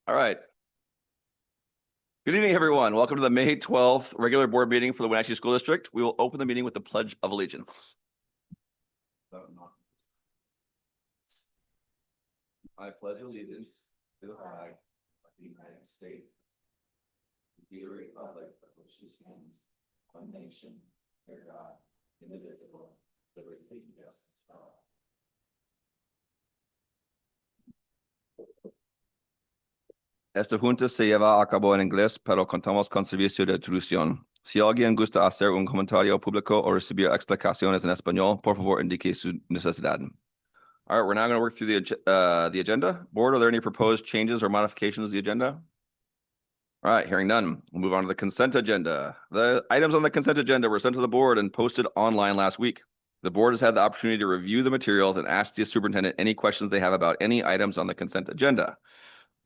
All right. Good evening, everyone. Welcome to the May 12th regular board meeting for the Wenatchee School District. We will open the meeting with the Pledge of Allegiance. I pledge allegiance to the flag of the United States, the republic for which it stands, one nation, under God, indivisible, liberty and justice for all. Esta junta se lleva a cabo en inglés, pero contamos con servicio de traducción. Si alguien gusta hacer un comentario público o recibir explicaciones en español, por favor indique su necesidad. All right, we're now going to work through the agenda. Board, are there any proposed changes or modifications to the agenda? All right, hearing none. We'll move on to the consent agenda. The items on the consent agenda were sent to the board and posted online last week. The board has had the opportunity to review the materials and ask the superintendent any questions they have about any items on the consent agenda.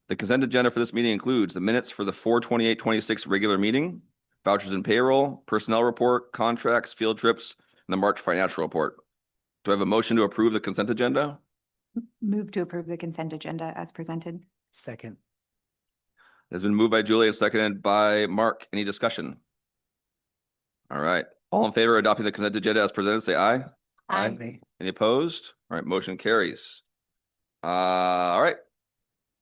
The consent agenda for this meeting includes the minutes for the 4/28/26 regular meeting, vouchers and payroll, personnel report, contracts, field trips, and the March financial report. Do I have a motion to approve the consent agenda? Move to approve the consent agenda as presented. Second. It has been moved by Julie and seconded by Mark. Any discussion? All right. All in favor of adopting the consent agenda as presented, say aye. Aye. Any opposed? All right, motion carries. All right.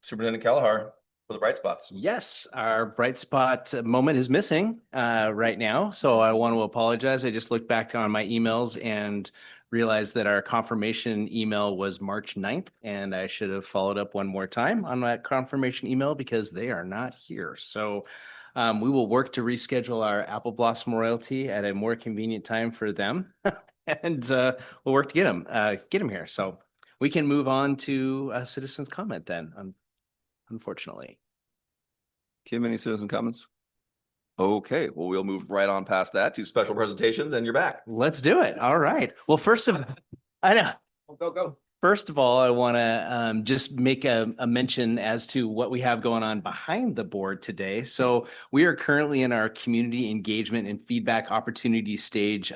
Superintendent Callahar for the bright spots. Yes, our bright spot moment is missing right now. So I want to apologize. I just looked back on my emails and realized that our confirmation email was March 9th, and I should have followed up one more time on that confirmation email because they are not here. So we will work to reschedule our Apple Blossom royalty at a more convenient time for them. And we'll work to get them here. So we can move on to a citizen's comment then, unfortunately. Kim, any citizen comments? Okay, well, we'll move right on past that to special presentations, and you're back. Let's do it. All right. Well, I know. Go. First of all, I want to just make a mention as to what we have going on behind the board today. So we are currently in our community engagement and feedback opportunity stage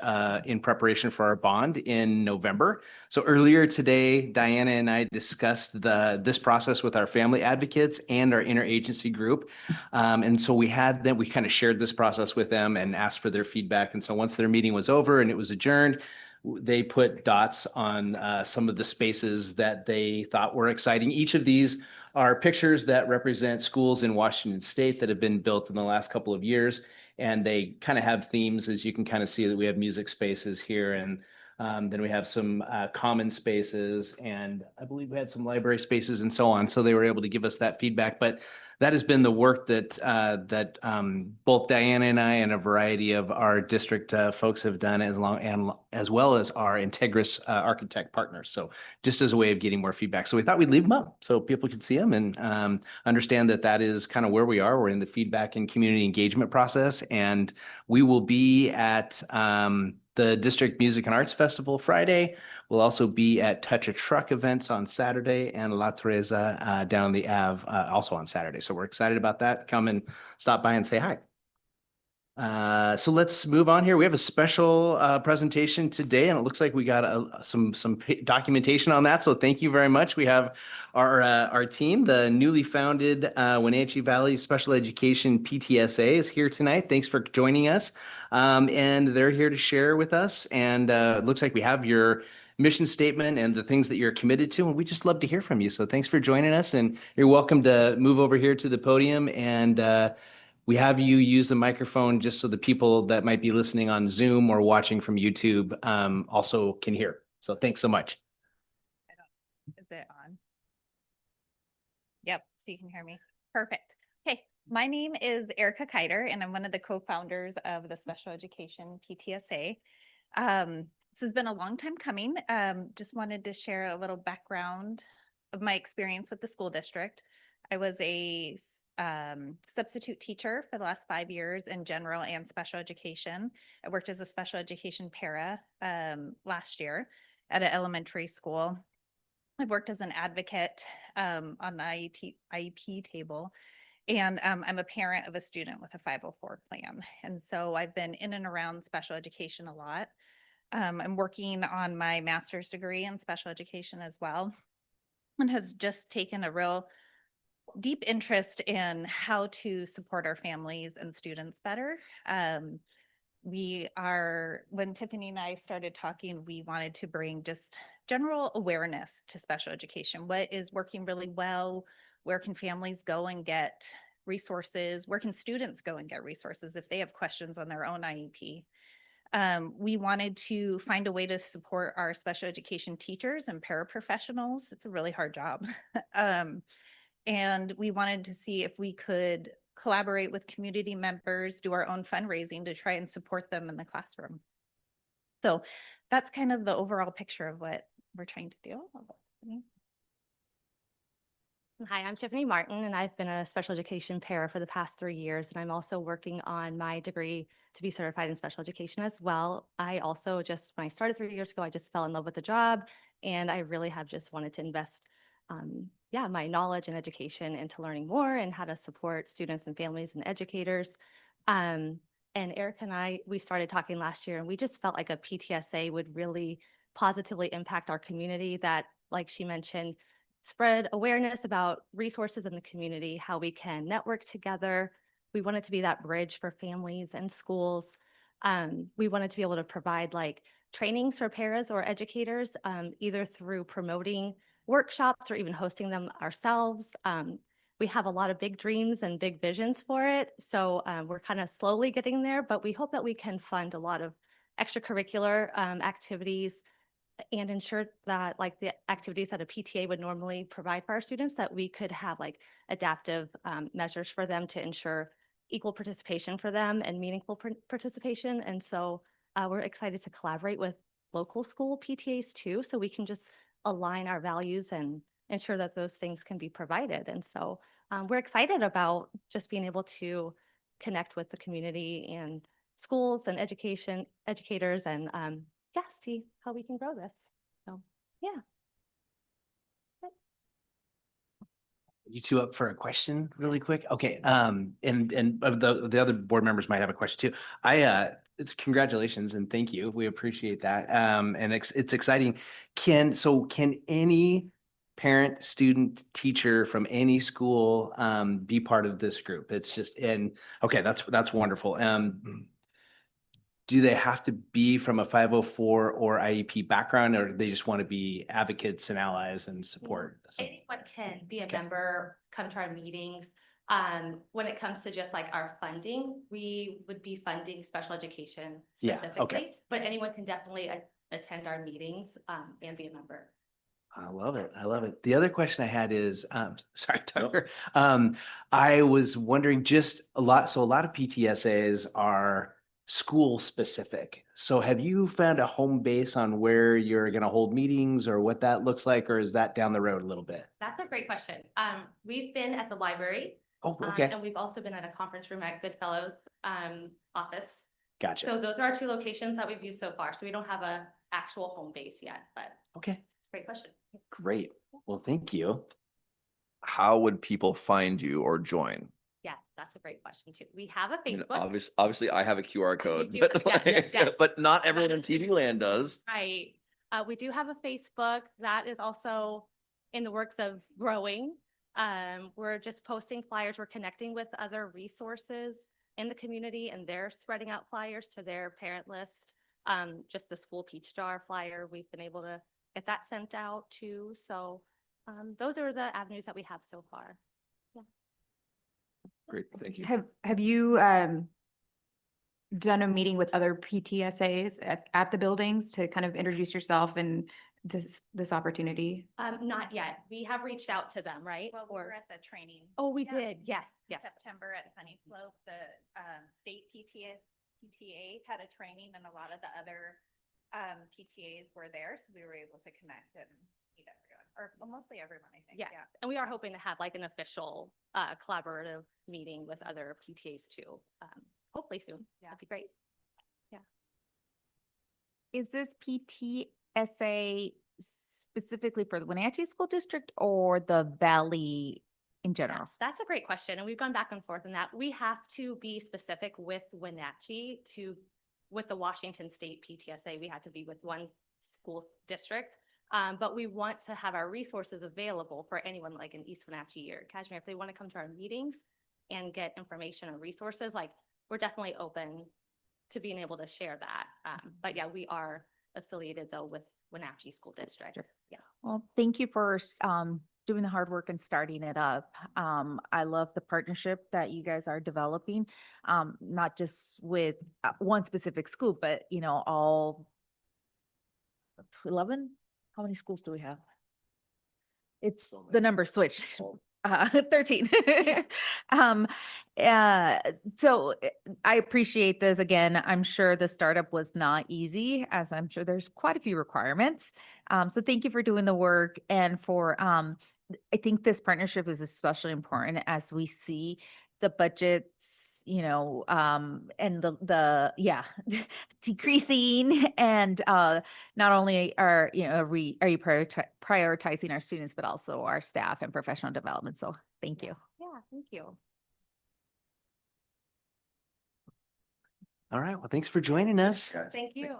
in preparation for our bond in November. So earlier today, Diana and I discussed this process with our family advocates and our interagency group. And so we kind of shared this process with them and asked for their feedback. And so once their meeting was over and it was adjourned, they put dots on some of the spaces that they thought were exciting. Each of these are pictures that represent schools in Washington State that have been built in the last couple of years. And they kind of have themes, as you can kind of see that we have music spaces here. And then we have some common spaces, and I believe we had some library spaces and so on. So they were able to give us that feedback. But that has been the work that both Diana and I and a variety of our district folks have done, as well as our Integris architect partners. So just as a way of getting more feedback. So we thought we'd leave them up so people could see them and understand that is kind of where we are. We're in the feedback and community engagement process, and we will be at the District Music and Arts Festival Friday. We'll also be at Touch a Truck events on Saturday and La Teresa down on the Ave also on Saturday. So we're excited about that. Come and stop by and say hi. So let's move on here. We have a special presentation today, and it looks like we got some documentation on that. So thank you very much. We have our team, the newly founded Wenatchee Valley Special Education PTSA is here tonight. Thanks for joining us. And they're here to share with us. And it looks like we have your mission statement and the things that you're committed to, and we just love to hear from you. So thanks for joining us, and you're welcome to move over here to the podium, and we have you use the microphone just so the people that might be listening on Zoom or watching from YouTube also can hear. So thanks so much. Is it on? Yep, so you can hear me. Perfect. Okay, my name is Erica Kiter, and I'm one of the co-founders of the Special Education PTSA. This has been a long time coming. Just wanted to share a little background of my experience with the school district. I was a substitute teacher for the last 5 years in general and special education. I worked as a special education para last year at an elementary school. I've worked as an advocate on the IEP table, and I'm a parent of a student with a 504 plan. And so I've been in and around special education a lot. I'm working on my master's degree in special education as well, and have just taken a real deep interest in how to support our families and students better. When Tiffany and I started talking, we wanted to bring just general awareness to special education. What is working really well? Where can families go and get resources? Where can students go and get resources if they have questions on their own IEP? We wanted to find a way to support our special education teachers and paraprofessionals. It's a really hard job. And we wanted to see if we could collaborate with community members, do our own fundraising to try and support them in the classroom. So that's kind of the overall picture of what we're trying to do. Hi, I'm Tiffany Martin, and I've been a special education para for the past 3 years, and I'm also working on my degree to be certified in special education as well. I also when I started 3 years ago, I just fell in love with the job, and I really have just wanted to invest, my knowledge and education into learning more and how to support students and families and educators. And Erica and I, we started talking last year, and we just felt like a PTSA would really positively impact our community that, like she mentioned, spread awareness about resources in the community, how we can network together. We wanted to be that bridge for families and schools. We wanted to be able to provide like trainings for paras or educators, either through promoting workshops or even hosting them ourselves. We have a lot of big dreams and big visions for it. So we're kind of slowly getting there, but we hope that we can fund a lot of extracurricular activities and ensure that like the activities that a PTA would normally provide for our students, that we could have like adaptive measures for them to ensure equal participation for them and meaningful participation. And so we're excited to collaborate with local school PTAs too, so we can just align our values and ensure that those things can be provided. And so we're excited about just being able to connect with the community and schools and educators and see how we can grow this. So, yeah. You two up for a question really quick? Okay. And the other board members might have a question too. Congratulations and thank you. We appreciate that. And it's exciting. Can any parent, student, teacher from any school be part of this group? It's just okay, that's wonderful. Do they have to be from a 504 or IEP background, or they just want to be advocates and allies and support? Anyone can be a Okay. member, come to our meetings. When it comes to just like our funding, we would be funding special education Yeah, specifically, okay. but anyone can definitely attend our meetings and be a member. I love it. I love it. The other question I had is, sorry, Tucker. I was wondering a lot of PTSAs are school specific. So have you found a home base on where you're going to hold meetings or what that looks like, or is that down the road a little bit? That's a great question. We've been at the library. Oh, okay. And we've also been at a conference room at Goodfellows office. Gotcha. So those are our 2 locations that we've used so far. So we don't have a actual home base yet, but Okay. great question. Great. Well, thank you. How would people find you or join? Yes, that's a great question too. We have a I mean, Facebook. obviously, I have a QR code, do, but, yes. but not everyone in TV land does. Right. We do have a Facebook that is also in the works of growing. We're just posting flyers. We're connecting with other resources in the community, and they're spreading out flyers to their parent list. Just the school peach jar flyer, we've been able to get that sent out too. So those are the avenues that we have so far. Yeah. Great, thank you. Have you done a meeting with other PTSAs at the buildings to kind of introduce yourself and this opportunity? Not yet. We have reached out to them, right? Well, we were at the training. Oh, we Yeah. did. Yes, yes. September at Sunny Slope, the state PTA had a training, and a lot of the other PTAs were there, so we were able to connect and meet everyone, or well, mostly everyone, I think. Yeah. And we are hoping to have like an official collaborative meeting with other PTAs too. Hopefully soon. Yeah. That'd be great. Is this PTSA specifically for the Wenatchee School District or the Valley in general? Yes, that's a great question. And we've gone back and forth on that. We have to be specific with Wenatchee with the Washington State PTSA. We had to be with one school district. But we want to have our resources available for anyone like in East Wenatchee or Kashmir, if they want to come to our meetings and get information or resources, like we're definitely open to being able to share that. But yeah, we are affiliated though with Wenatchee School District. Yeah. Well, thank you for doing the hard work and starting it up. I love the partnership that you guys are developing, not just with one specific school, but all 11. How many schools do we have? It's So the many. number switched. 13. So I appreciate this. Again, I'm sure the startup was not easy, as I'm sure there's quite a few requirements. So thank you for doing the work and for, I think this partnership is especially important as we see the budgets, and the decreasing and, not only are, are you prioritizing our students, but also our staff and professional development. So thank you. Yeah, thank you. All right. Well, thanks for joining us. Thank you.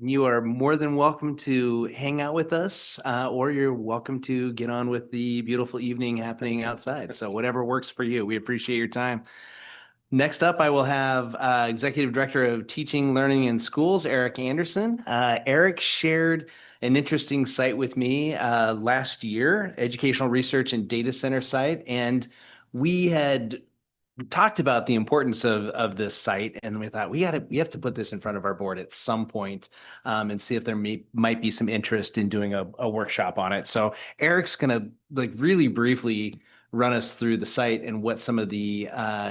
You are more than welcome to hang out with us, or you're welcome to get on with the beautiful evening happening outside. So whatever works for you. We appreciate your time. Next up, I will have Executive Director of Teaching, Learning in Schools, Eric Anderson. Eric shared an interesting site with me last year, educational research and data center site. And we had talked about the importance of this site, and we thought we have to put this in front of our board at some point, and see if there might be some interest in doing a workshop on it. So Eric's gonna really briefly run us through the site and what some of the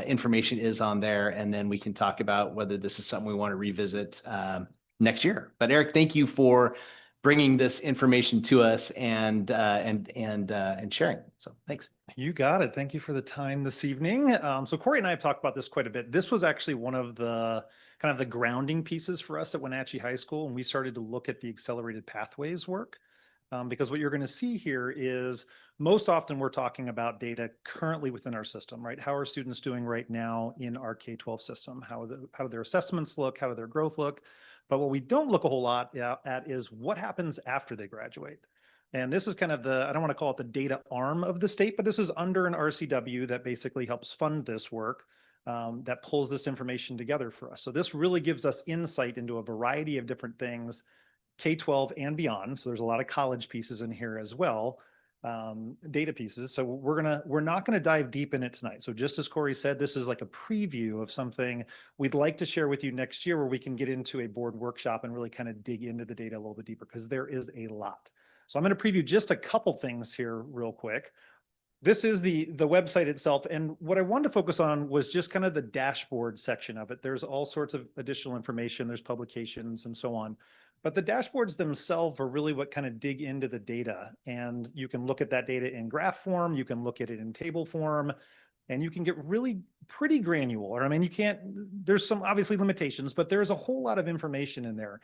information is on there, and then we can talk about whether this is something we want to revisit next year. But Eric, thank you for bringing this information to us and sharing. So thanks. You got it. Thank you for the time this evening. So Corey and I have talked about this quite a bit. This was actually one of the kind of the grounding pieces for us at Wenatchee High School, and we started to look at the accelerated pathways work. Because what you're going to see here is most often we're talking about data currently within our system, right? How are students doing right now in our K-12 system? How do their assessments look? How do their growth look? But what we don't look a whole lot at is what happens after they graduate. And this is kind of I don't want to call it the data arm of the state, but this is under an RCW that basically helps fund this work, that pulls this information together for us. So this really gives us insight into a variety of different things, K-12 and beyond. So there's a lot of college pieces in here as well, data pieces. So we're not gonna dive deep in it tonight. So just as Corey said, this is like a preview of something we'd like to share with you next year, where we can get into a board workshop and really kind of dig into the data a little bit deeper, because there is a lot. So I'm going to preview just a couple things here real quick. This is the website itself. And what I wanted to focus on was just kind of the dashboard section of it. There's all sorts of additional information. There's publications and so on. But the dashboards themselves are really what kind of dig into the data. And you can look at that data in graph form. You can look at it in table form. And you can get really pretty granular. I mean, there's some obviously limitations, but there's a whole lot of information in there.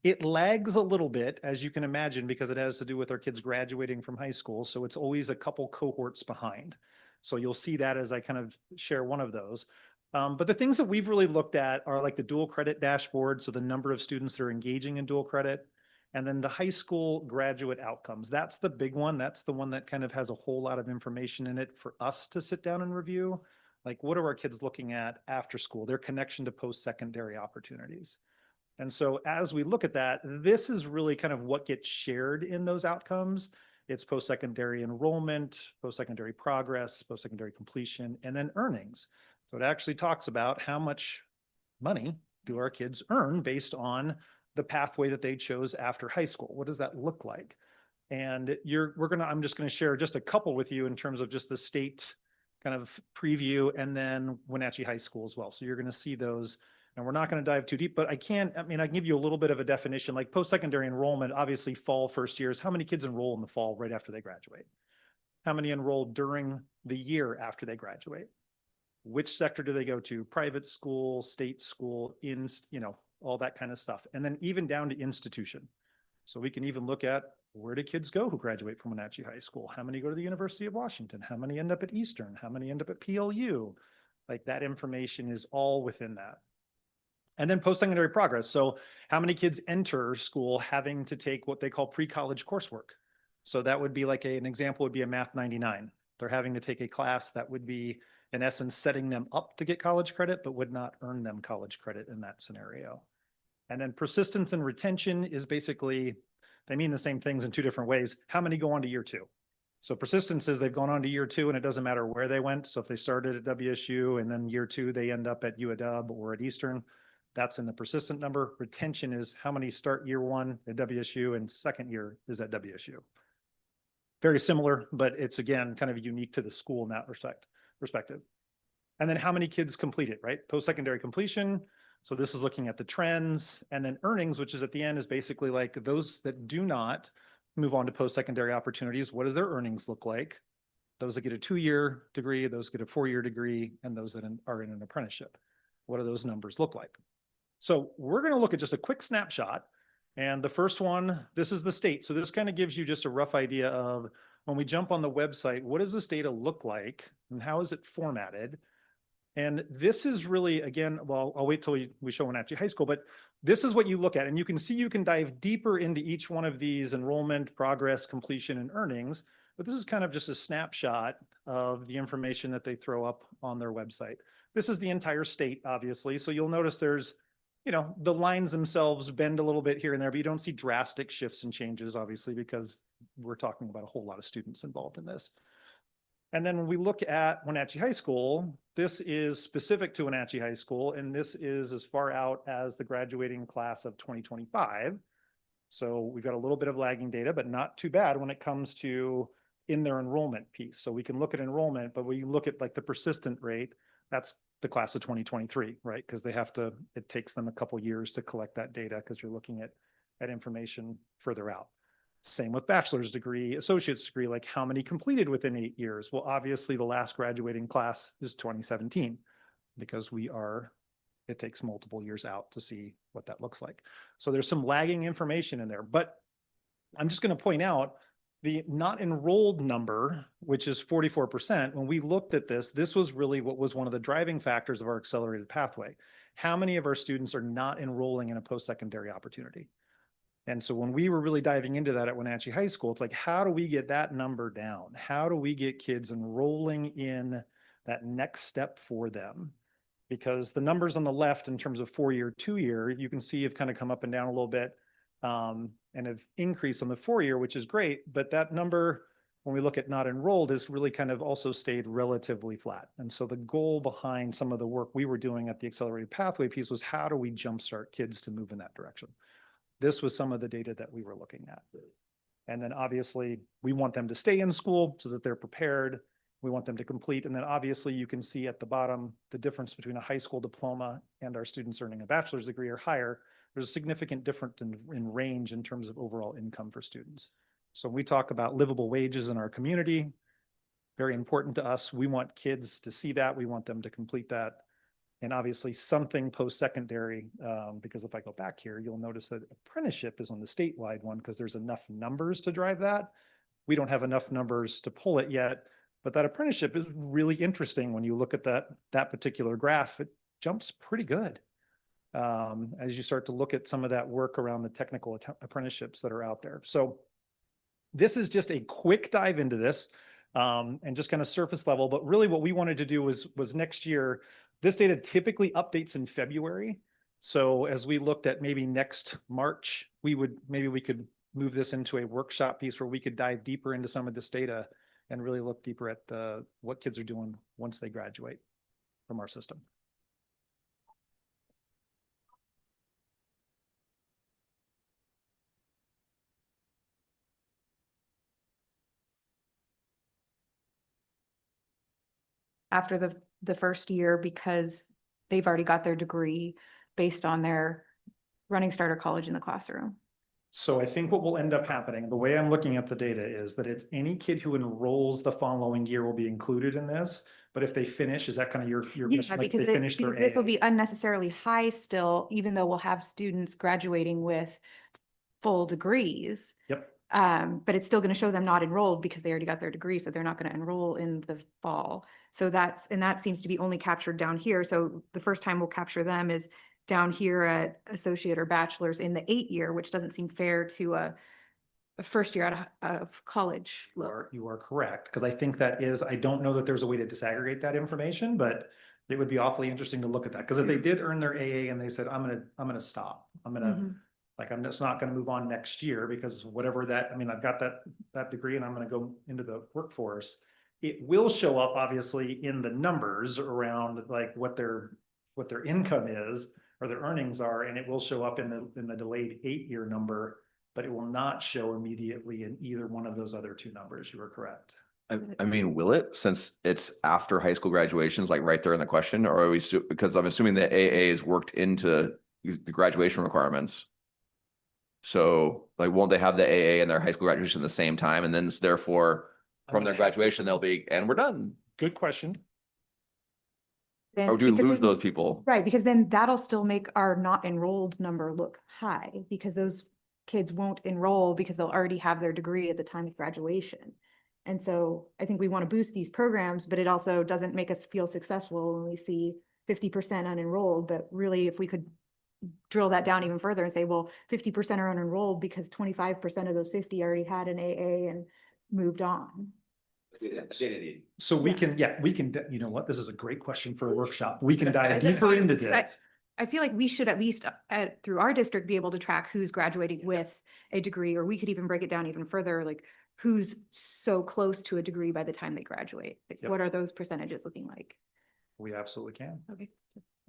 It lags a little bit, as you can imagine, because it has to do with our kids graduating from high school. So it's always a couple cohorts behind. So you'll see that as I kind of share one of those. But the things that we've really looked at are like the dual credit dashboard. So the number of students that are engaging in dual credit, and then the high school graduate outcomes. That's the big one. That's the one that kind of has a whole lot of information in it for us to sit down and review. Like, what are our kids looking at after school, their connection to post-secondary opportunities. And so as we look at that, this is really kind of what gets shared in those outcomes. It's post-secondary enrollment, post-secondary progress, post-secondary completion, and then earnings. So it actually talks about how much money do our kids earn based on the pathway that they chose after high school. What does that look like? And I'm just going to share just a couple with you in terms of just the state kind of preview, and then Wenatchee High School as well. So you're going to see those. And we're not going to dive too deep, but I can give you a little bit of a definition. Like post-secondary enrollment, obviously fall first years. How many kids enroll in the fall right after they graduate? How many enroll during the year after they graduate? Which sector do they go to? Private school, state school, all that kind of stuff. And then even down to institution. So we can even look at, where do kids go who graduate from Wenatchee High School? How many go to the University of Washington? How many end up at Eastern? How many end up at PLU? Like, that information is all within that. And then post-secondary progress. So how many kids enter school having to take what they call pre-college coursework? So that would be like an example would be a Math 99. They're having to take a class that would be, in essence, setting them up to get college credit, but would not earn them college credit in that scenario. And then persistence and retention is basically, they mean the same things in two different ways. How many go on to year 2? So persistence is they've gone on to year 2 and it doesn't matter where they went. So if they started at WSU and then year 2, they end up at UW or at Eastern, that's in the persistent number. Retention is how many start year 1 at WSU and second year is at WSU. Very similar, but it's again, kind of unique to the school in that perspective. And then how many kids complete it, right? Post-secondary completion. So this is looking at the trends, and then earnings, which is at the end, is basically like those that do not move on to post-secondary opportunities. What do their earnings look like? Those that get a 2-year degree, those get a 4-year degree, and those that are in an apprenticeship. What do those numbers look like? So we're going to look at just a quick snapshot. And the first one, this is the state. So this kind of gives you just a rough idea of when we jump on the website, what does this data look like and how is it formatted? And this is really, again, well, I'll wait till we show Wenatchee High School, but this is what you look at. And you can see you can dive deeper into each one of these: enrollment, progress, completion, and earnings. But this is kind of just a snapshot of the information that they throw up on their website. This is the entire state, obviously. So you'll notice there's, you know, the lines themselves bend a little bit here and there, but you don't see drastic shifts and changes, obviously, because we're talking about a whole lot of students involved in this. And then when we look at Wenatchee High School, this is specific to Wenatchee High School, and this is as far out as the graduating class of 2025. So we've got a little bit of lagging data, but not too bad when it comes to in their enrollment piece. So we can look at enrollment, but when you look at like the persistent rate, that's the class of 2023, right? Because they have to, it takes them a couple years to collect that data because you're looking at information further out. Same with bachelor's degree, associate's degree, like how many completed within 8 years? Well, obviously the last graduating class is 2017 because it takes multiple years out to see what that looks like. So there's some lagging information in there, but I'm just going to point out the not enrolled number, which is 44%. When we looked at this, this was really what was one of the driving factors of our accelerated pathway. How many of our students are not enrolling in a post-secondary opportunity? And so when we were really diving into that at Wenatchee High School, it's like, how do we get that number down? How do we get kids enrolling in that next step for them? Because the numbers on the left in terms of 4-year, 2-year, you can see have kind of come up and down a little bit and have increased on the 4-year, which is great. But that number, when we look at not enrolled, has really kind of also stayed relatively flat. And so the goal behind some of the work we were doing at the accelerated pathway piece was how do we jumpstart kids to move in that direction? This was some of the data that we were looking at. And then obviously we want them to stay in school so that they're prepared. We want them to complete. And then obviously you can see at the bottom, the difference between a high school diploma and our students earning a bachelor's degree or higher. There's a significant difference in range in terms of overall income for students. So when we talk about livable wages in our community, very important to us. We want kids to see that. We want them to complete that. And obviously something post-secondary, because if I go back here, you'll notice that apprenticeship is on the statewide one because there's enough numbers to drive that. We don't have enough numbers to pull it yet, but that apprenticeship is really interesting. When you look at that particular graph, it jumps pretty good as you start to look at some of that work around the technical apprenticeships that are out there. So this is just a quick dive into this and just kind of surface level, but really what we wanted to do was next year. This data typically updates in February. So as we looked at maybe next March, we could move this into a workshop piece where we could dive deeper into some of this data and really look deeper at what kids are doing once they graduate from our system. After the first year, because they've already got their degree based on their running starter college in the classroom. So I think what will end up happening, the way I'm looking at the data is that it's any kid who enrolls the following year will be included in this. But if they finish, is that kind of your mission? Like because they finish their this will AA? be unnecessarily high still, even though we'll have students graduating with full degrees. Yep. But it's still going to show them not enrolled because they already got their degree, so they're not going to enroll in the fall. So that seems to be only captured down here. So the first time we'll capture them is down here at associate or bachelor's in the 8-year, which doesn't seem fair to a first year out of college. You are correct, because I think that is, I don't know that there's a way to disaggregate that information, but it would be awfully interesting to look at that. Because if they did earn their AA and they said, I'm gonna stop, Mhm. like, I'm just not gonna move on next year because whatever that, I mean, I've got that degree and I'm gonna go into the workforce. It will show up obviously in the numbers around like what their income is or their earnings are, and it will show up in the delayed 8-year number, but it will not show immediately in either one of those other two numbers. You are correct. I mean, will it, since it's after high school graduations, like right there in the question, or are we, because I'm assuming that AA is worked into the graduation requirements. So like, won't they have the AA and their high school graduation at the same time? And then therefore from their graduation, they'll be, and we're done. Good question. Then- Or do we because lose then- those people? Right, because then that'll still make our not enrolled number look high, because those kids won't enroll because they'll already have their degree at the time of graduation. And so I think we want to boost these programs, but it also doesn't make us feel successful when we see 50% unenrolled. But really, if we could drill that down even further and say, well, 50% are unenrolled because 25% of those 50 already had an AA and moved on. So we can, you know what, this is a great question for a workshop. We can dive deeper into this. I feel like we should at least through our district be able to track who's graduating with a degree, or we could even break it down even further, like who's so close to a degree by the time they graduate. Like, Yep. what are those percentages looking like? We absolutely can. Okay,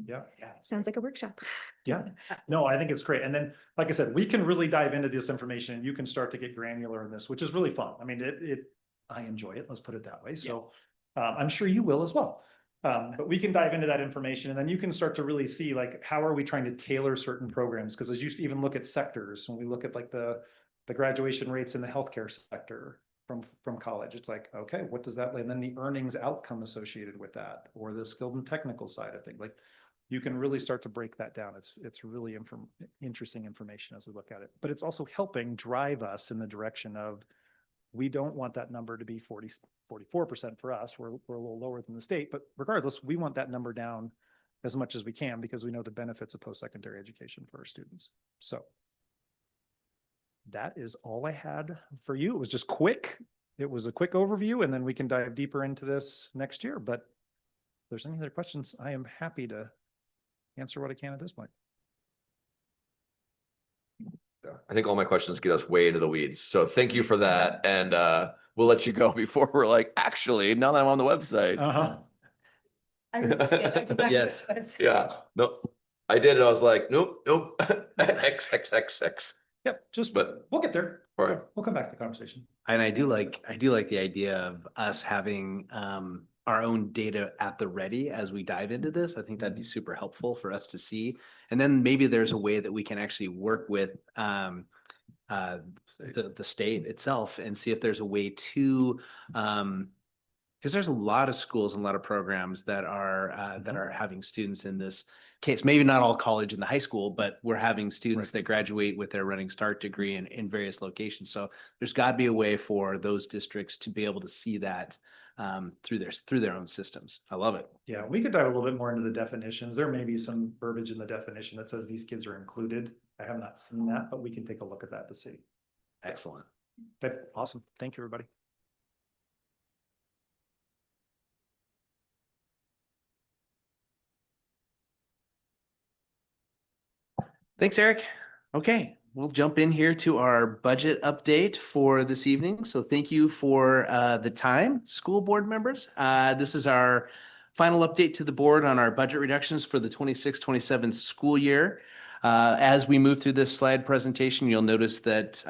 Yeah. sounds like a workshop. Yeah, no, I think it's great. And then, like I said, we can really dive into this information and you can start to get granular in this, which is really fun. I mean, I enjoy it. Let's put it that way. So I'm sure you will as well. But we can dive into that information and then you can start to really see like, how are we trying to tailor certain programs? Because as you even look at sectors, when we look at like the graduation rates in the healthcare sector from college, it's like, okay, what does that, and then the earnings outcome associated with that, or the skilled and technical side of things, like you can really start to break that down. It's really interesting information as we look at it, but it's also helping drive us in the direction of, we don't want that number to be 44% for us. We're a little lower than the state, but regardless, we want that number down as much as we can because we know the benefits of post-secondary education for our students. So that is all I had for you. It was just quick. It was a quick overview, and then we can dive deeper into this next year. But if there's any other questions, I am happy to answer what I can at this point. I think all my questions get us way into the weeds. So thank you for that. And we'll let you go before we're like, actually, now that I'm on the website. Yes. Yeah, no, I did it. I was like, nope, XXXX. Yep, But we'll get there. all right. We'll come back to the conversation. And I do like the idea of us having our own data at the ready as we dive into this. I think that'd be super helpful for us to see. And then maybe there's a way that we can actually work with the state itself and see if there's a way to because there's a lot of schools and a lot of programs that are having students in this case, maybe not all college and the high school, but we're having students that graduate with their Running Start degree in various locations. So there's got to be a way for those districts to be able to see that through their own systems. I love it. Yeah, we could dive a little bit more into the definitions. There may be some verbiage in the definition that says these kids are included. I have not seen that, but we can take a look at that to see. Excellent. Okay, awesome. Thank you, everybody. Thanks, Eric. Okay, we'll jump in here to our budget update for this evening. So thank you for the time, school board members. This is our final update to the board on our budget reductions for the 26-27 school year. As we move through this slide presentation, you'll notice that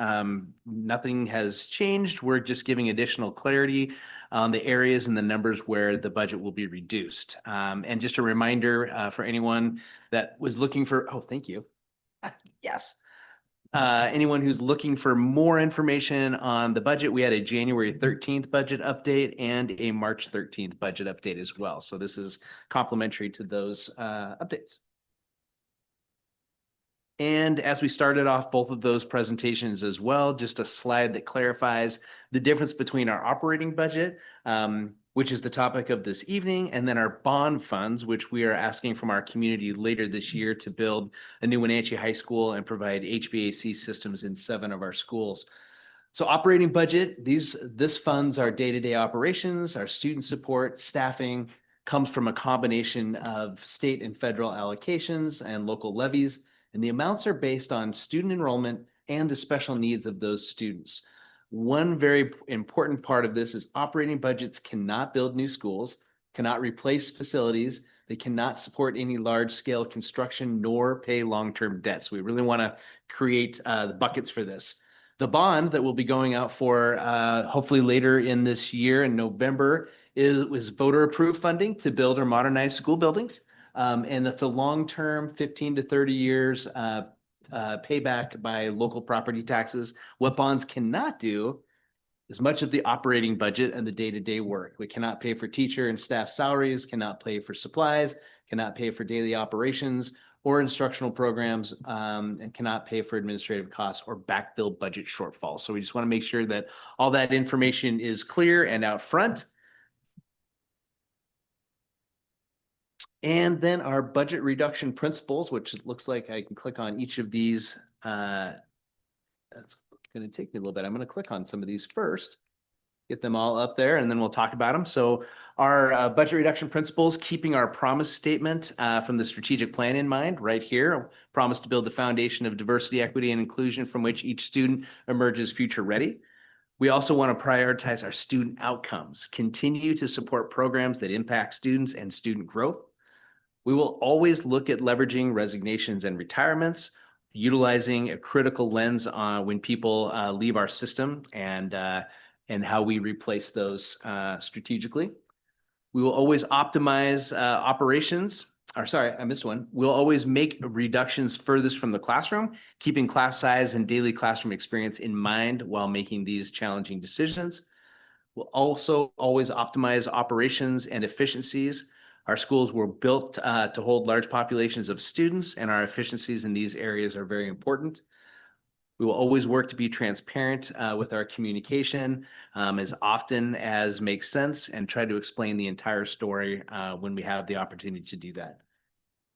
nothing has changed. We're just giving additional clarity on the areas and the numbers where the budget will be reduced. And just a reminder for anyone that was looking for, oh, thank you. Yes. Anyone who's looking for more information on the budget, we had a January 13th budget update and a March 13th budget update as well. So this is complementary to those updates. And as we started off both of those presentations as well, just a slide that clarifies the difference between our operating budget which is the topic of this evening, and then our bond funds, which we are asking from our community later this year to build a new Wenatchee High School and provide HVAC systems in 7 of our schools. So operating budget, this funds our day-to-day operations, our student support, staffing, comes from a combination of state and federal allocations and local levies, and the amounts are based on student enrollment and the special needs of those students. One very important part of this is operating budgets cannot build new schools, cannot replace facilities, they cannot support any large-scale construction nor pay long-term debts. We really want to create the buckets for this. The bond that will be going out for hopefully later in this year in November is voter-approved funding to build or modernize school buildings. And it's a long-term 15 to 30 years payback by local property taxes. What bonds cannot do is much of the operating budget and the day-to-day work. We cannot pay for teacher and staff salaries, cannot pay for supplies, cannot pay for daily operations or instructional programs, and cannot pay for administrative costs or backfill budget shortfalls. So we just want to make sure that all that information is clear and out front. And then our budget reduction principles, which it looks like I can click on each of these. That's going to take me a little bit. I'm going to click on some of these first, get them all up there, and then we'll talk about them. So our budget reduction principles, keeping our promise statement from the strategic plan in mind right here. Promise to build the foundation of diversity, equity, and inclusion from which each student emerges future ready. We also want to prioritize our student outcomes, continue to support programs that impact students and student growth. We will always look at leveraging resignations and retirements, utilizing a critical lens on when people leave our system and how we replace those strategically. We will always optimize operations. Or sorry, I missed one. We'll always make reductions furthest from the classroom, keeping class size and daily classroom experience in mind while making these challenging decisions. We'll also always optimize operations and efficiencies. Our schools were built to hold large populations of students, and our efficiencies in these areas are very important. We will always work to be transparent with our communication as often as makes sense and try to explain the entire story when we have the opportunity to do that.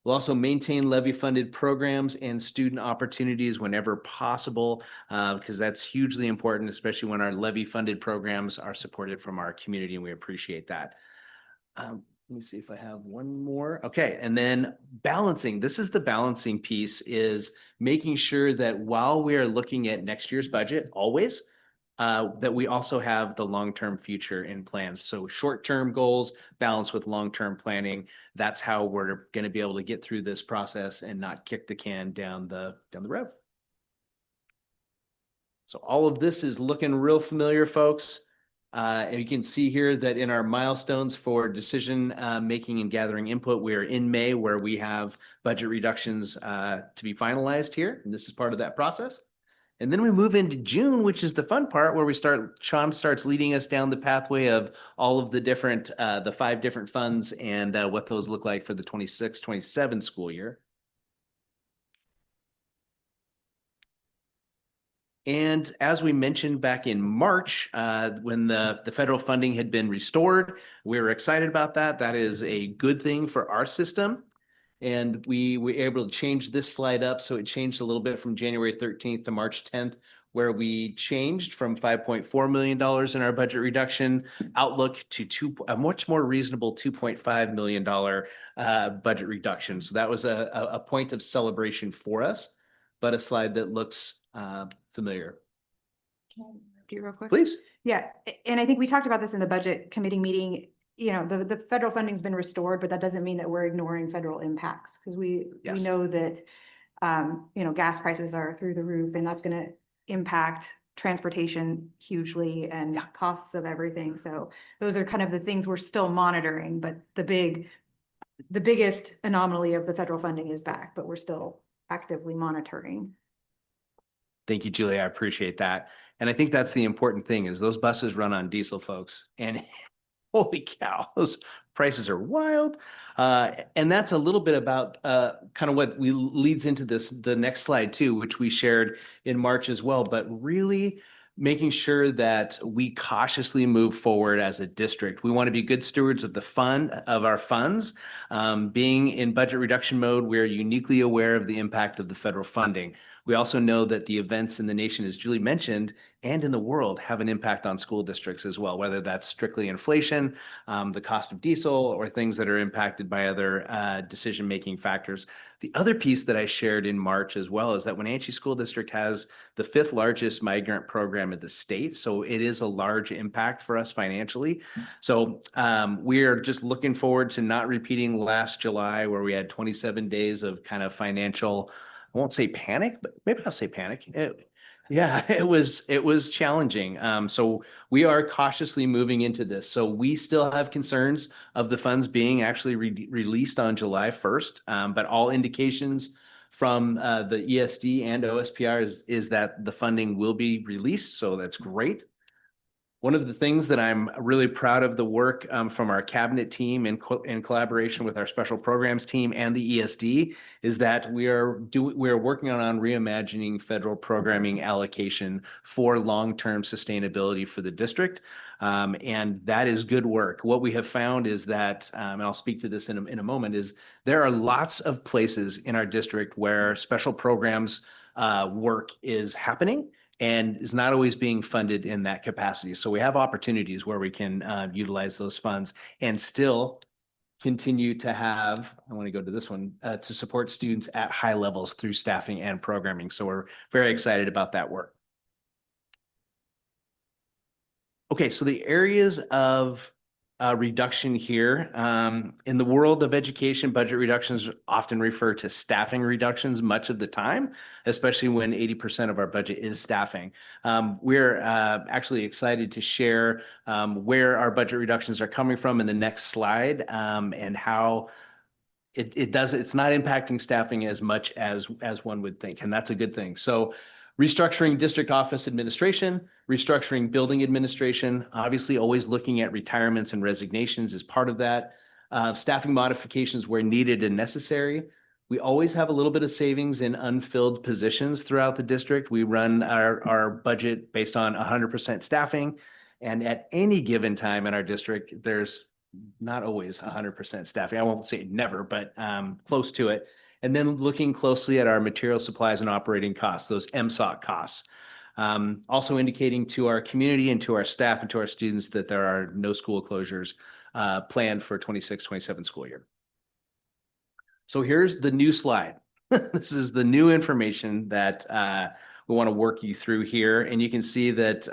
We'll also maintain levy-funded programs and student opportunities whenever possible, because that's hugely important, especially when our levy-funded programs are supported from our community, and we appreciate that. Let me see if I have one more. Okay, and then balancing. This is the balancing piece, is making sure that while we are looking at next year's budget, always, that we also have the long-term future in plan. So short-term goals balanced with long-term planning. That's how we're going to be able to get through this process and not kick the can down the road. So all of this is looking real familiar, folks. And you can see here that in our milestones for decision making and gathering input, we're in May, where we have budget reductions to be finalized here. And this is part of that process. And then we move into June, which is the fun part, where Sean starts leading us down the pathway of all of the different, the 5 different funds and what those look like for the 26-27 school year. And as we mentioned back in March, when the federal funding had been restored, we were excited about that. That is a good thing for our system. And we were able to change this slide up. So it changed a little bit from January 13th to March 10th, where we changed from $5.4 million in our budget reduction outlook to a much more reasonable $2.5 million budget reduction. So that was a point of celebration for us, but a slide that looks familiar. Can I do real quick? Please. Yeah, and I think we talked about this in the budget committee meeting. You know, the federal funding's been restored, but that doesn't mean that we're ignoring federal impacts, because we know that you know, gas prices are through the roof, and that's going to impact transportation hugely and costs of everything. So those are kind of the things we're still monitoring, but the biggest anomaly of the federal funding is back, but we're still actively monitoring. Thank you, Julie. I appreciate that. And I think that's the important thing, is those buses run on diesel, folks. And holy cow, those prices are wild. And that's a little bit about kind of what leads into the next slide too, which we shared in March as well. But really, making sure that we cautiously move forward as a district. We want to be good stewards of our funds. Being in budget reduction mode, we're uniquely aware of the impact of the federal funding. We also know that the events in the nation, as Julie mentioned, and in the world have an impact on school districts as well, whether that's strictly inflation, the cost of diesel, or things that are impacted by other decision-making factors. The other piece that I shared in March as well is that Wenatchee School District has the 5th largest migrant program in the state. So it is a large impact for us financially. So we are just looking forward to not repeating last July where we had 27 days of kind of financial, I won't say panic, but maybe I'll say panic. It was challenging. So we are cautiously moving into this. So we still have concerns of the funds being actually released on July 1st, but all indications from the ESD and OSPR is that the funding will be released. So that's great. One of the things that I'm really proud of the work from our cabinet team in collaboration with our special programs team and the ESD is that we are working on reimagining federal programming allocation for long-term sustainability for the district. And that is good work. What we have found is that, and I'll speak to this in a moment, is there are lots of places in our district where special programs work is happening and is not always being funded in that capacity. So we have opportunities where we can utilize those funds and still continue to have, I want to go to this one, to support students at high levels through staffing and programming. So we're very excited about that work. Okay, so the areas of reduction here. In the world of education, budget reductions often refer to staffing reductions much of the time, especially when 80% of our budget is staffing. We're actually excited to share where our budget reductions are coming from in the next slide and how it's not impacting staffing as much as one would think, and that's a good thing. So restructuring district office administration, restructuring building administration, obviously always looking at retirements and resignations as part of that. Staffing modifications where needed and necessary. We always have a little bit of savings in unfilled positions throughout the district. We run our budget based on 100% staffing. And at any given time in our district, there's not always 100% staffing. I won't say never, but close to it. And then looking closely at our material supplies and operating costs, those MSOC costs. Also indicating to our community and to our staff and to our students that there are no school closures planned for 26-27 school year. So here's the new slide. This is the new information that we want to work you through here. And you can see that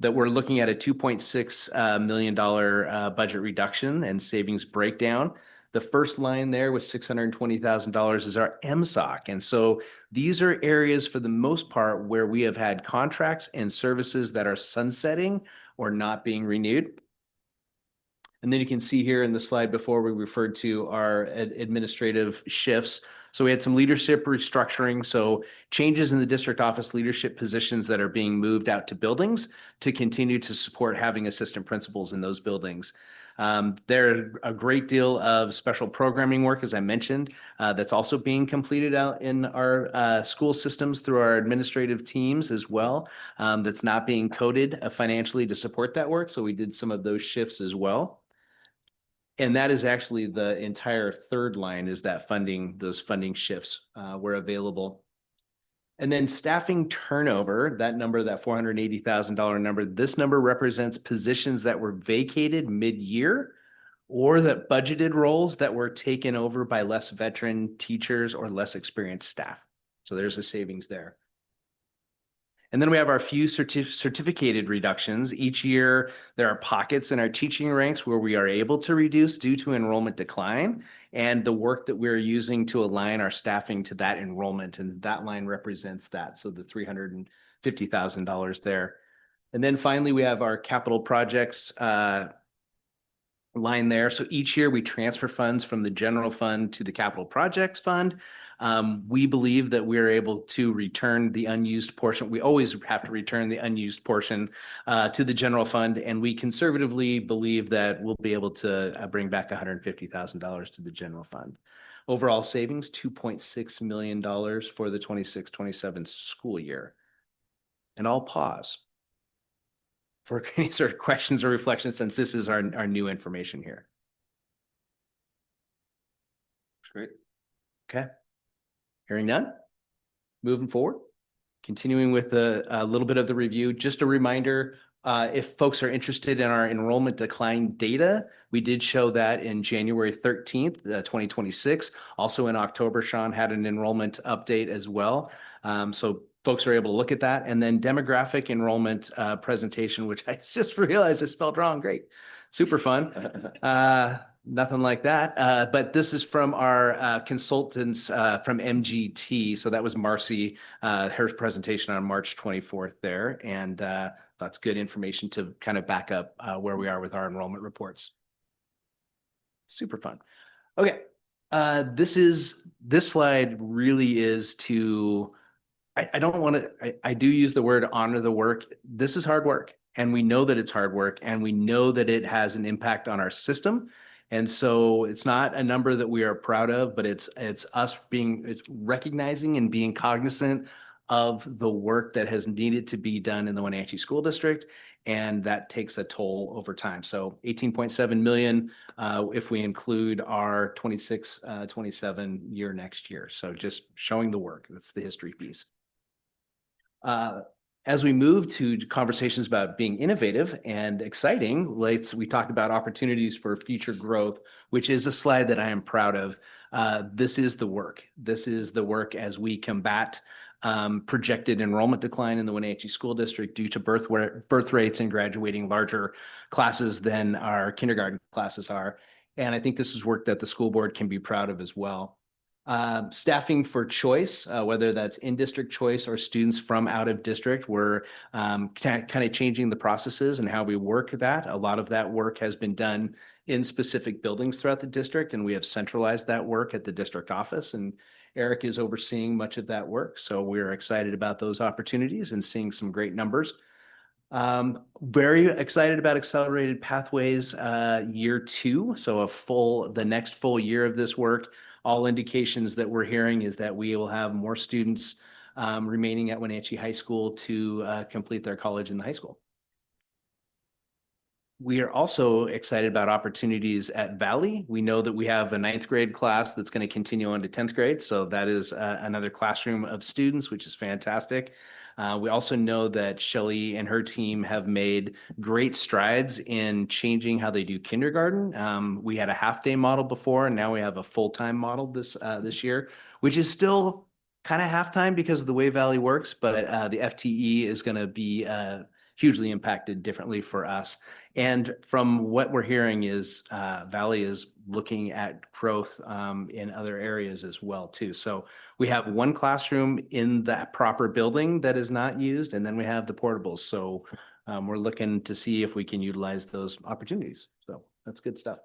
that we're looking at a $2.6 million budget reduction and savings breakdown. The first line there with $620,000 is our MSOC. And so these are areas for the most part where we have had contracts and services that are sunsetting or not being renewed. And then you can see here in the slide before we referred to our administrative shifts. So we had some leadership restructuring. So changes in the district office leadership positions that are being moved out to buildings to continue to support having assistant principals in those buildings. There's a great deal of special programming work, as I mentioned, that's also being completed out in our school systems through our administrative teams as well. That's not being coded financially to support that work. So we did some of those shifts as well. And that is actually the entire third line is that funding, those funding shifts were available. And then staffing turnover, that number, that $480,000 number, this number represents positions that were vacated mid-year or that budgeted roles that were taken over by less veteran teachers or less experienced staff. So there's a savings there. And then we have our few certificated reductions. Each year, there are pockets in our teaching ranks where we are able to reduce due to enrollment decline and the work that we're using to align our staffing to that enrollment. And that line represents that. So the $350,000 there. And then finally, we have our capital projects line there. So each year we transfer funds from the general fund to the capital projects fund. We believe that we're able to return the unused portion. We always have to return the unused portion to the general fund. And we conservatively believe that we'll be able to bring back $150,000 to the general fund. Overall savings, $2.6 million for the 26-27 school year. And I'll pause. for any sort of questions or reflections, since this is our new information here. Great. Okay. Hearing none. Moving forward. Continuing with a little bit of the review, just a reminder, if folks are interested in our enrollment decline data, we did show that in January 13th, 2026. Also in October, Sean had an enrollment update as well. So folks are able to look at that. And then demographic enrollment presentation, which I just realized I spelled wrong. Great. Super fun. Nothing like that. But this is from our consultants from MGT. So that was Marcy, her presentation on March 24th there. And that's good information to kind of back up where we are with our enrollment reports. Super fun. Okay. This slide really is to, I don't want to, I do use the word honor the work. This is hard work. And we know that it's hard work, and we know that it has an impact on our system. And so it's not a number that we are proud of, but it's us it's recognizing and being cognizant of the work that has needed to be done in the Wenatchee School District. And that takes a toll over time. So 18.7 million if we include our 26, 27 year next year. So just showing the work. That's the history piece. As we move to conversations about being innovative and exciting, we talked about opportunities for future growth, which is a slide that I am proud of. This is the work. This is the work as we combat projected enrollment decline in the Wenatchee School District due to birth rates and graduating larger classes than our kindergarten classes are. And I think this is work that the school board can be proud of as well. Staffing for choice, whether that's in-district choice or students from out of district, we're kind of changing the processes and how we work that. A lot of that work has been done in specific buildings throughout the district, and we have centralized that work at the district office, and Eric is overseeing much of that work. So we're excited about those opportunities and seeing some great numbers. Very excited about accelerated pathways year 2. So the next full year of this work. All indications that we're hearing is that we will have more students remaining at Wenatchee High School to complete their college in the high school. We are also excited about opportunities at Valley. We know that we have a 9th grade class that's going to continue on to 10th grade. So that is another classroom of students, which is fantastic. We also know that Shelley and her team have made great strides in changing how they do kindergarten. We had a half-day model before, and now we have a full-time model this year, which is still kind of half-time because of the way Valley works, but the FTE is going to be hugely impacted differently for us. And from what we're hearing is Valley is looking at growth in other areas as well too. So we have one classroom in that proper building that is not used, and then we have the portables. So we're looking to see if we can utilize those opportunities. So that's good stuff.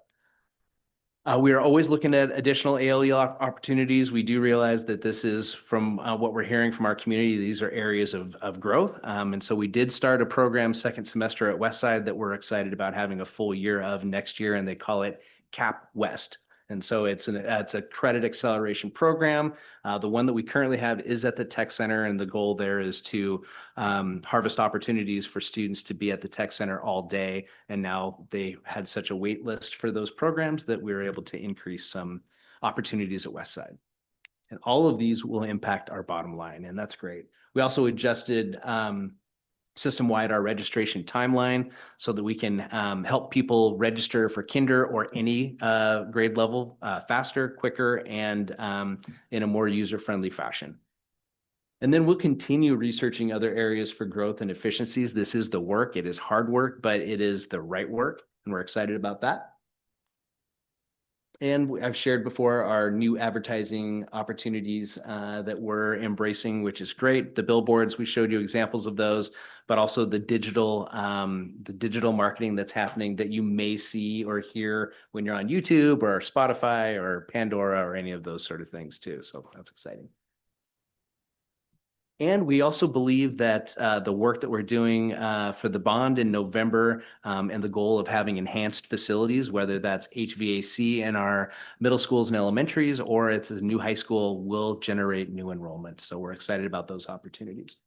We are always looking at additional ALE opportunities. We do realize that this is from what we're hearing from our community. These are areas of growth. And so we did start a program second semester at Westside that we're excited about having a full year of next year, and they call it CAP West. And so it's a credit acceleration program. The one that we currently have is at the Tech Center, and the goal there is to harvest opportunities for students to be at the Tech Center all day. And now they had such a wait list for those programs that we were able to increase some opportunities at Westside. And all of these will impact our bottom line, and that's great. We also adjusted system-wide our registration timeline so that we can help people register for kinder or any grade level faster, quicker, and in a more user-friendly fashion. And then we'll continue researching other areas for growth and efficiencies. This is the work. It is hard work, but it is the right work, and we're excited about that. And I've shared before our new advertising opportunities that we're embracing, which is great. The billboards, we showed you examples of those, but also the digital marketing that's happening that you may see or hear when you're on YouTube or Spotify or Pandora or any of those sort of things too. So that's exciting. And we also believe that the work that we're doing for the bond in November and the goal of having enhanced facilities, whether that's HVAC in our middle schools and elementaries, or it's a new high school, will generate new enrollment. So we're excited about those opportunities.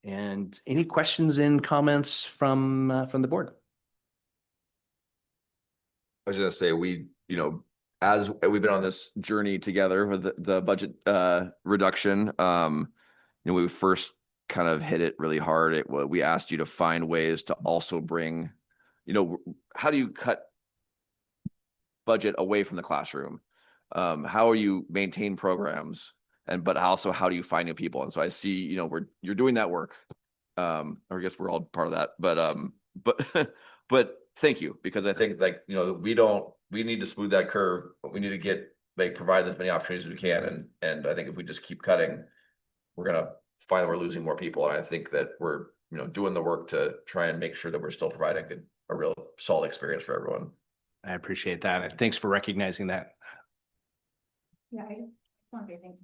And any questions and comments from the board? I was gonna say, as we've been on this journey together with the budget reduction, we first kind of hit it really hard. We asked you to find ways to also bring, how do you cut budget away from the classroom? How do you maintain programs? But also, how do you find new people? And so I see, you're doing that work. I guess we're all part of that, but thank you, because I think we need to smooth that curve, but we need to provide as many opportunities as we can. And I think if we just keep cutting, we're gonna find that we're losing more people. And I think that we're, doing the work to try and make sure that we're still providing a real solid experience for everyone. I appreciate that. And thanks for recognizing that. Yeah, I just want to say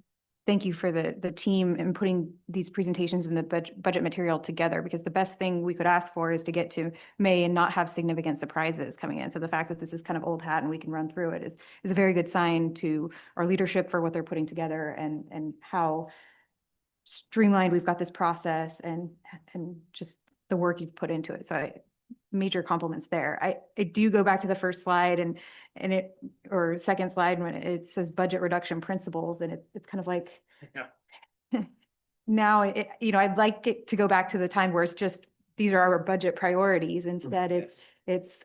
thank you for the team and putting these presentations and the budget material together, because the best thing we could ask for is to get to May and not have significant surprises coming in. So the fact that this is kind of old hat and we can run through it is a very good sign to our leadership for what they're putting together and how streamlined we've got this process and just the work you've put into it. So major compliments there. I do go back to the first slide or second slide when it says budget reduction principles, and it's kind of like, now I'd like it to go back to the time where it's just, these are our budget priorities. Instead,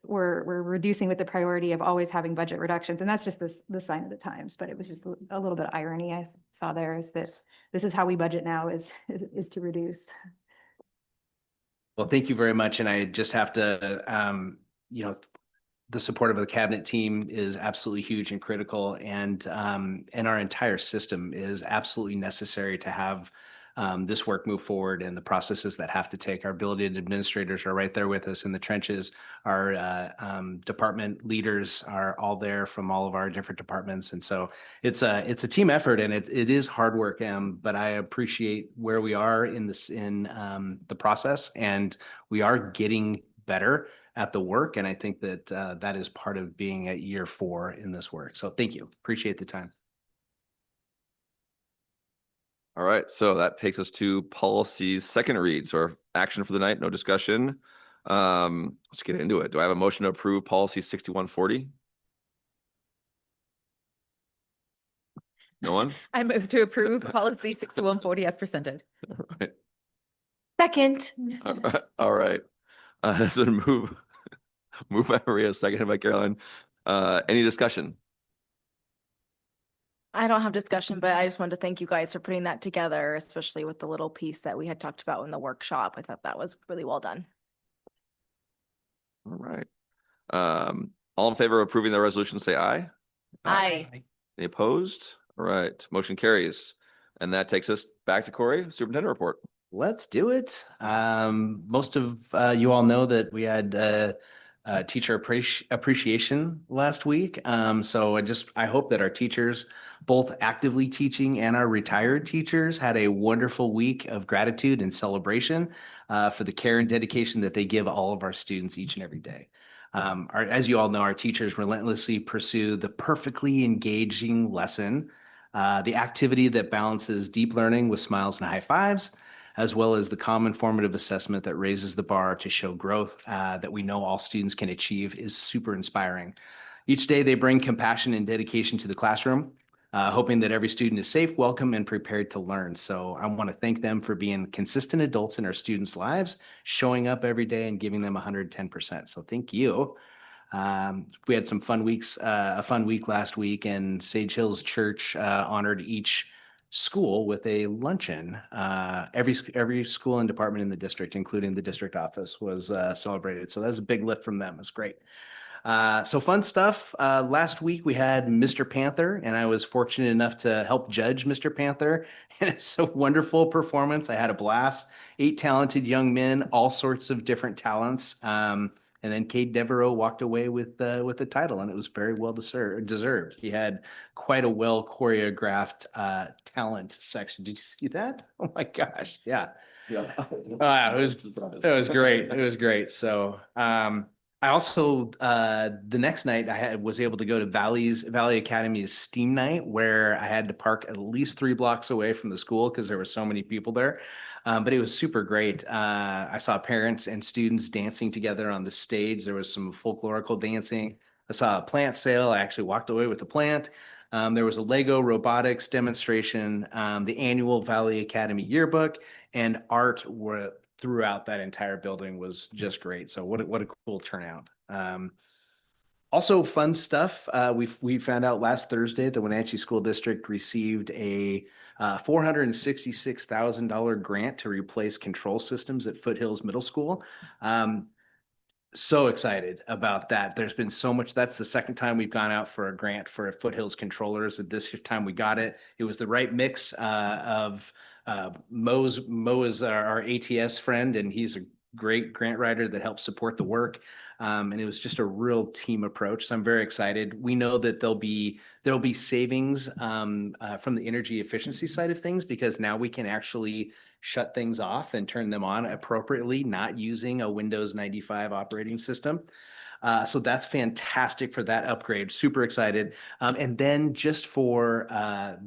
we're reducing with the priority of always having budget reductions. And that's just the sign of the times, but it was just a little bit of irony I saw there, is this is how we budget now, is to reduce. Well, thank you very much. And I just have to, the support of the cabinet team is absolutely huge and critical. And our entire system is absolutely necessary to have this work move forward, and the processes that have to take. Our billeted administrators are right there with us in the trenches. Our department leaders are all there from all of our different departments. And so it's a team effort, and it is hard work, but I appreciate where we are in the process, and we are getting better at the work. And I think that that is part of being at year 4 in this work. So thank you. Appreciate the time. All right, so that takes us to policy's second read. So action for the night, no discussion. Let's get into it. Do I have a motion to approve policy 6140? No one? I move to approve policy 6140 as presented. All right. Second. All right. That's a move by Maria, seconded by Caroline. Any discussion? I don't have discussion, but I just wanted to thank you guys for putting that together, especially with the little piece that we had talked about in the workshop. I thought that was really well done. All right. All in favor of approving the resolution, say aye. Aye. Any opposed? All right, motion carries. And that takes us back to Corey, superintendent report. Let's do it. Most of you all know that we had teacher appreciation last week. So I hope that our teachers, both actively teaching and our retired teachers, had a wonderful week of gratitude and celebration for the care and dedication that they give all of our students each and every day. As you all know, our teachers relentlessly pursue the perfectly engaging lesson, the activity that balances deep learning with smiles and high fives, as well as the common formative assessment that raises the bar to show growth that we know all students can achieve, is super inspiring. Each day they bring compassion and dedication to the classroom, hoping that every student is safe, welcome, and prepared to learn. So I want to thank them for being consistent adults in our students' lives, showing up every day and giving them 110%. So thank you. We had some fun weeks, a fun week last week, and Sage Hills Church honored each school with a luncheon. Every school and department in the district, including the district office, was celebrated. So that was a big lift from them. It's great. So fun stuff. Last week we had Mr. Panther, and I was fortunate enough to help judge Mr. Panther. And it's a wonderful performance. I had a blast. 8 talented young men, all sorts of different talents. And then Cade Devereaux walked away with the title, and it was very well deserved. He had quite a well choreographed talent section. Did you see that? Oh my gosh! Yeah, it was great. It was great. So I also, the next night was able to go to Valley Academy's STEAM night, where I had to park at least 3 blocks away from the school because there were so many people there. But it was super great. I saw parents and students dancing together on the stage. There was some folklorical dancing. I saw a plant sale. I actually walked away with a plant. There was a Lego robotics demonstration, the annual Valley Academy yearbook, and art throughout that entire building was just great. So what a cool turnout. Also fun stuff. We found out last Thursday the Wenatchee School District received a $466,000 grant to replace control systems at Foothills Middle School. So excited about that. There's been so much. That's the second time we've gone out for a grant for Foothills controllers. And this time we got it. It was the right mix of Mo is our ATS friend, and he's a great grant writer that helps support the work. And it was just a real team approach. So I'm very excited. We know that there'll be savings from the energy efficiency side of things, because now we can actually shut things off and turn them on appropriately, not using a Windows 95 operating system. So that's fantastic for that upgrade. Super excited. And then just for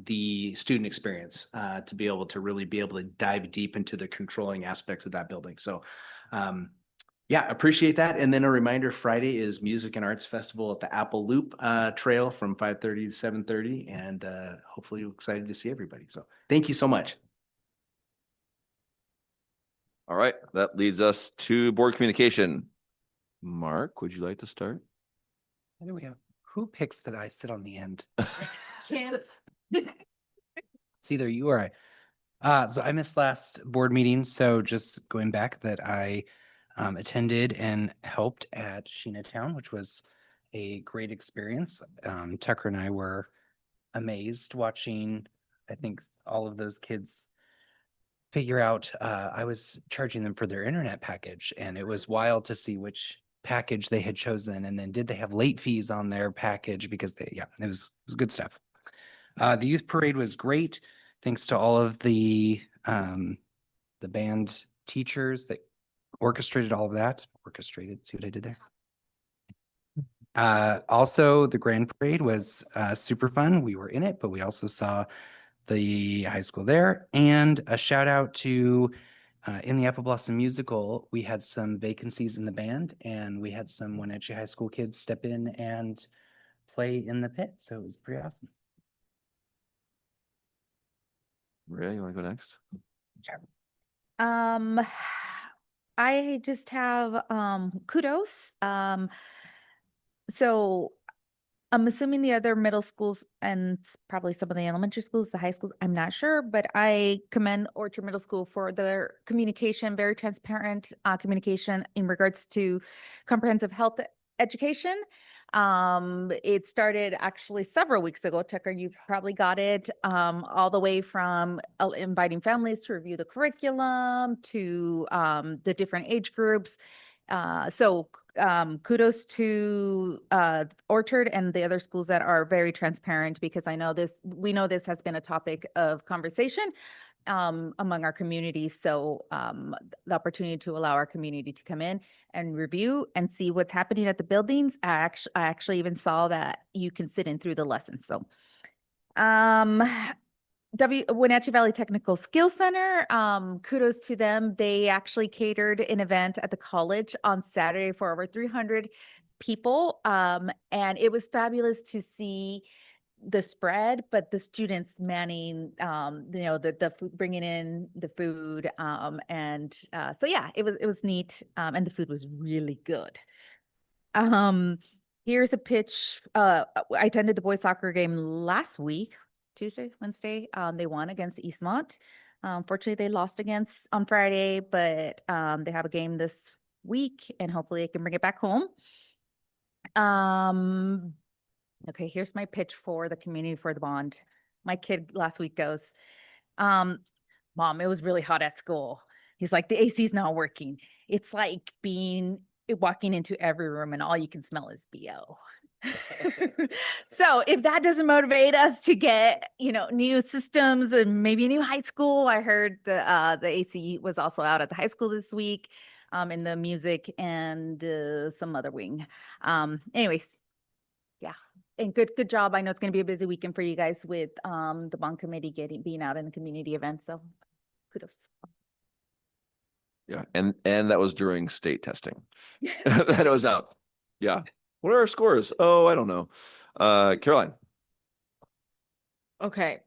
the student experience, to be able to dive deep into the controlling aspects of that building. So yeah, appreciate that. And then a reminder, Friday is Music and Arts Festival at the Apple Loop Trail from 5:30 to 7:30. And hopefully excited to see everybody. So thank you so much. All right, that leads us to board communication. Mark, would you like to start? What do we have? Who picks that I sit on the end? It's either you or I. So I missed last board meeting. So just going back, that I attended and helped at Sheena Town, which was a great experience. Tucker and I were amazed watching, I think, all of those kids figure out. I was charging them for their internet package, and it was wild to see which package they had chosen, and then did they have late fees on their package, because it was good stuff. The youth parade was great, thanks to all of the band teachers that orchestrated all of that. See what I did there? Also, the grand parade was super fun. We were in it, but we also saw the high school there. And a shout out to in the Apple Blossom musical, we had some vacancies in the band, and we had some Wenatchee High School kids step in and play in the pit. So it was pretty awesome. Maria, you want to go next? I just have kudos. So I'm assuming the other middle schools and probably some of the elementary schools, the high schools, I'm not sure, but I commend Orchard Middle School for their communication, very transparent communication in regards to comprehensive health education. It started actually several weeks ago. Tucker, you probably got it, all the way from inviting families to review the curriculum to the different age groups. So kudos to Orchard and the other schools that are very transparent, because we know this has been a topic of conversation among our community. So the opportunity to allow our community to come in and review and see what's happening at the buildings. I actually even saw that you can sit in through the lessons. So Wenatchee Valley Technical Skills Center, kudos to them. They actually catered an event at the college on Saturday for over 300 people. And it was fabulous to see the spread, but the students manning, the food, bringing in the food. So yeah, it was neat. And the food was really good. Here's a pitch. I attended the boys soccer game last week. Wednesday, they won against Eastmont. Fortunately, they lost on Friday, but they have a game this week, and hopefully I can bring it back home. Okay, here's my pitch for the community for the bond. My kid last week goes, Mom, it was really hot at school. He's like, the AC's not working. It's like walking into every room and all you can smell is BO. So if that doesn't motivate us to get, new systems and maybe a new high school, I heard the AC was also out at the high school this week. in the music and some other wing. Anyways, yeah, and good job. I know it's going to be a busy weekend for you guys with the bond committee being out in the community event. So kudos. Yeah, and that was during state testing. That it was out. Yeah. What are our scores? Oh, I don't know. Caroline. Okay.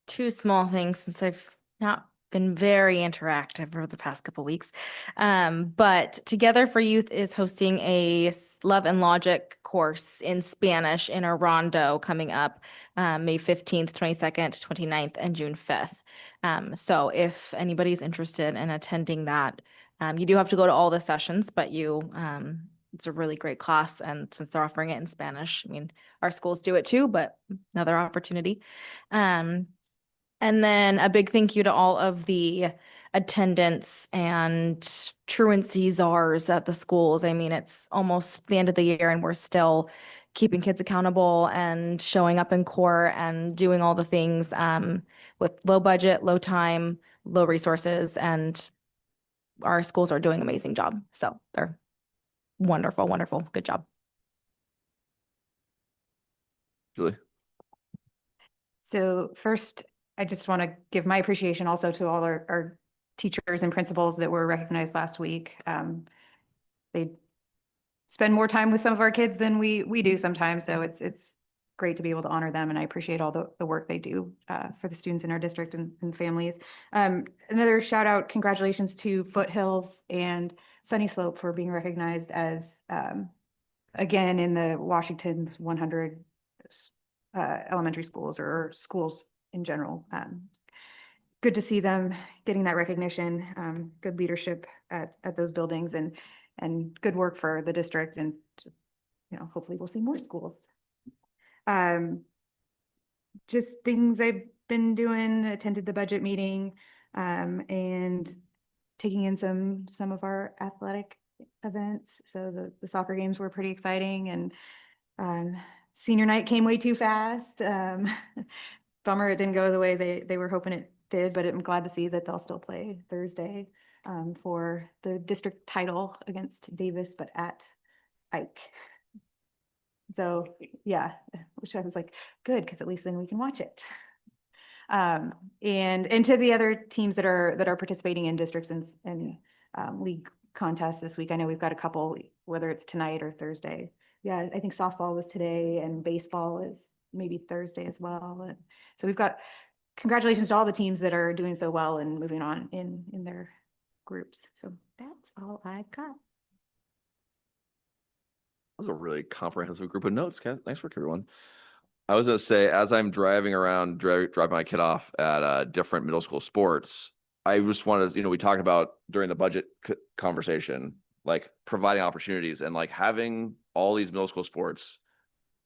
Two small things since I've not been very interactive over the past couple weeks. But Together for Youth is hosting a Love and Logic course in Spanish in Orondo coming up May 15th, 22nd, 29th, and June 5th. So if anybody's interested in attending that, you do have to go to all the sessions, but it's a really great class. And since they're offering it in Spanish, I mean, our schools do it too, but another opportunity. And then a big thank you to all of the attendance and truancy czars at the schools. I mean, it's almost the end of the year and we're still keeping kids accountable and showing up in court and doing all the things with low budget, low time, low resources, and our schools are doing an amazing job. So they're wonderful, wonderful. Good job. Julie. So first, I just want to give my appreciation also to all our teachers and principals that were recognized last week. They spend more time with some of our kids than we do sometimes. So it's great to be able to honor them. And I appreciate all the work they do for the students in our district and families. Another shout out, congratulations to Foothills and Sunny Slope for being recognized as, again, in the Washington's 100 elementary schools or schools in general. Good to see them getting that recognition, good leadership at those buildings and good work for the district. And, hopefully we'll see more schools. Just things I've been doing, attended the budget meeting, and taking in some of our athletic events. So the soccer games were pretty exciting, and senior night came way too fast. Bummer it didn't go the way they were hoping it did, but I'm glad to see that they'll still play Thursday for the district title against Davis, but at Ike. So yeah, which I was like, good, because at least then we can watch it. And to the other teams that are participating in districts and league contests this week, I know we've got a couple, whether it's tonight or Thursday. Yeah, I think softball was today and baseball is maybe Thursday as well. And so we've got congratulations to all the teams that are doing so well and moving on in their groups. So that's all I've got. That was a really comprehensive group of notes. Nice work, everyone. I was going to say, as I'm driving around, driving my kid off at different middle school sports, I just wanted to, we talked about during the budget conversation, like providing opportunities and like having all these middle school sports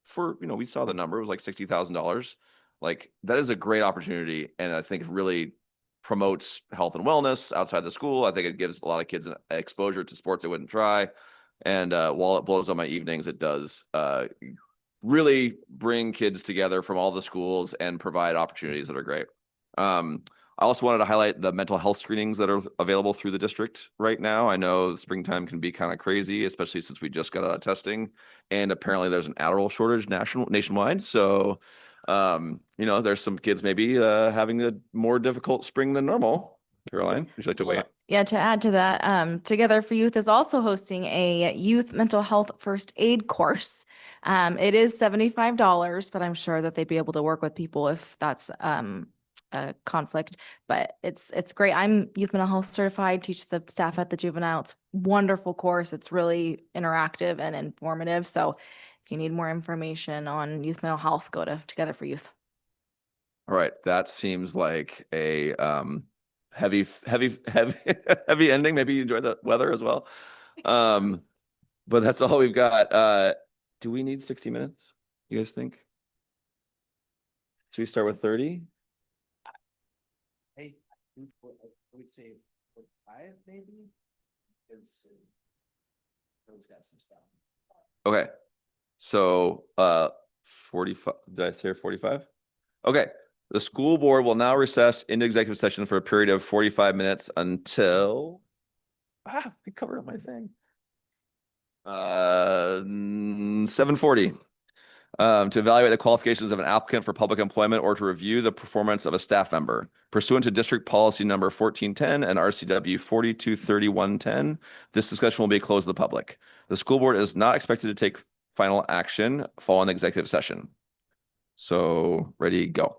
for, we saw the number, it was like $60,000. Like that is a great opportunity. And I think it really promotes health and wellness outside the school. I think it gives a lot of kids an exposure to sports they wouldn't try. And while it blows on my evenings, it does really bring kids together from all the schools and provide opportunities that are great. I also wanted to highlight the mental health screenings that are available through the district right now. I know the springtime can be kind of crazy, especially since we just got out of testing. And apparently there's an Adderall shortage nationwide. So, there's some kids maybe having a more difficult spring than normal. Caroline, would you like to weigh in? Yeah, to add to that, Together for Youth is also hosting a youth mental health first aid course. It is $75, but I'm sure that they'd be able to work with people if that's a conflict. But it's great. I'm youth mental health certified, teach the staff at the juvenile. It's a wonderful course. It's really interactive and informative. So if you need more information on youth mental health, go to Together for Youth. All right, that seems like a heavy ending. Maybe you enjoy the weather as well. But that's all we've got. Do we need 60 minutes? You guys think? Should we start with 30? I would say 45 maybe, because those got some stuff. Okay, so 45. Did I say 45? Okay. The school board will now recess into executive session for a period of 45 minutes until I covered up my thing. 7:40. To evaluate the qualifications of an applicant for public employment or to review the performance of a staff member pursuant to district policy number 1410 and RCW 423110. This discussion will be closed to the public. The school board is not expected to take final action following the executive session. So ready, go.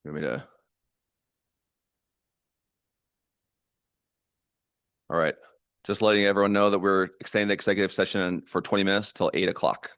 You want me to? All right. Just letting everyone know that we're extending the executive session for 20 minutes till 8 o'clock.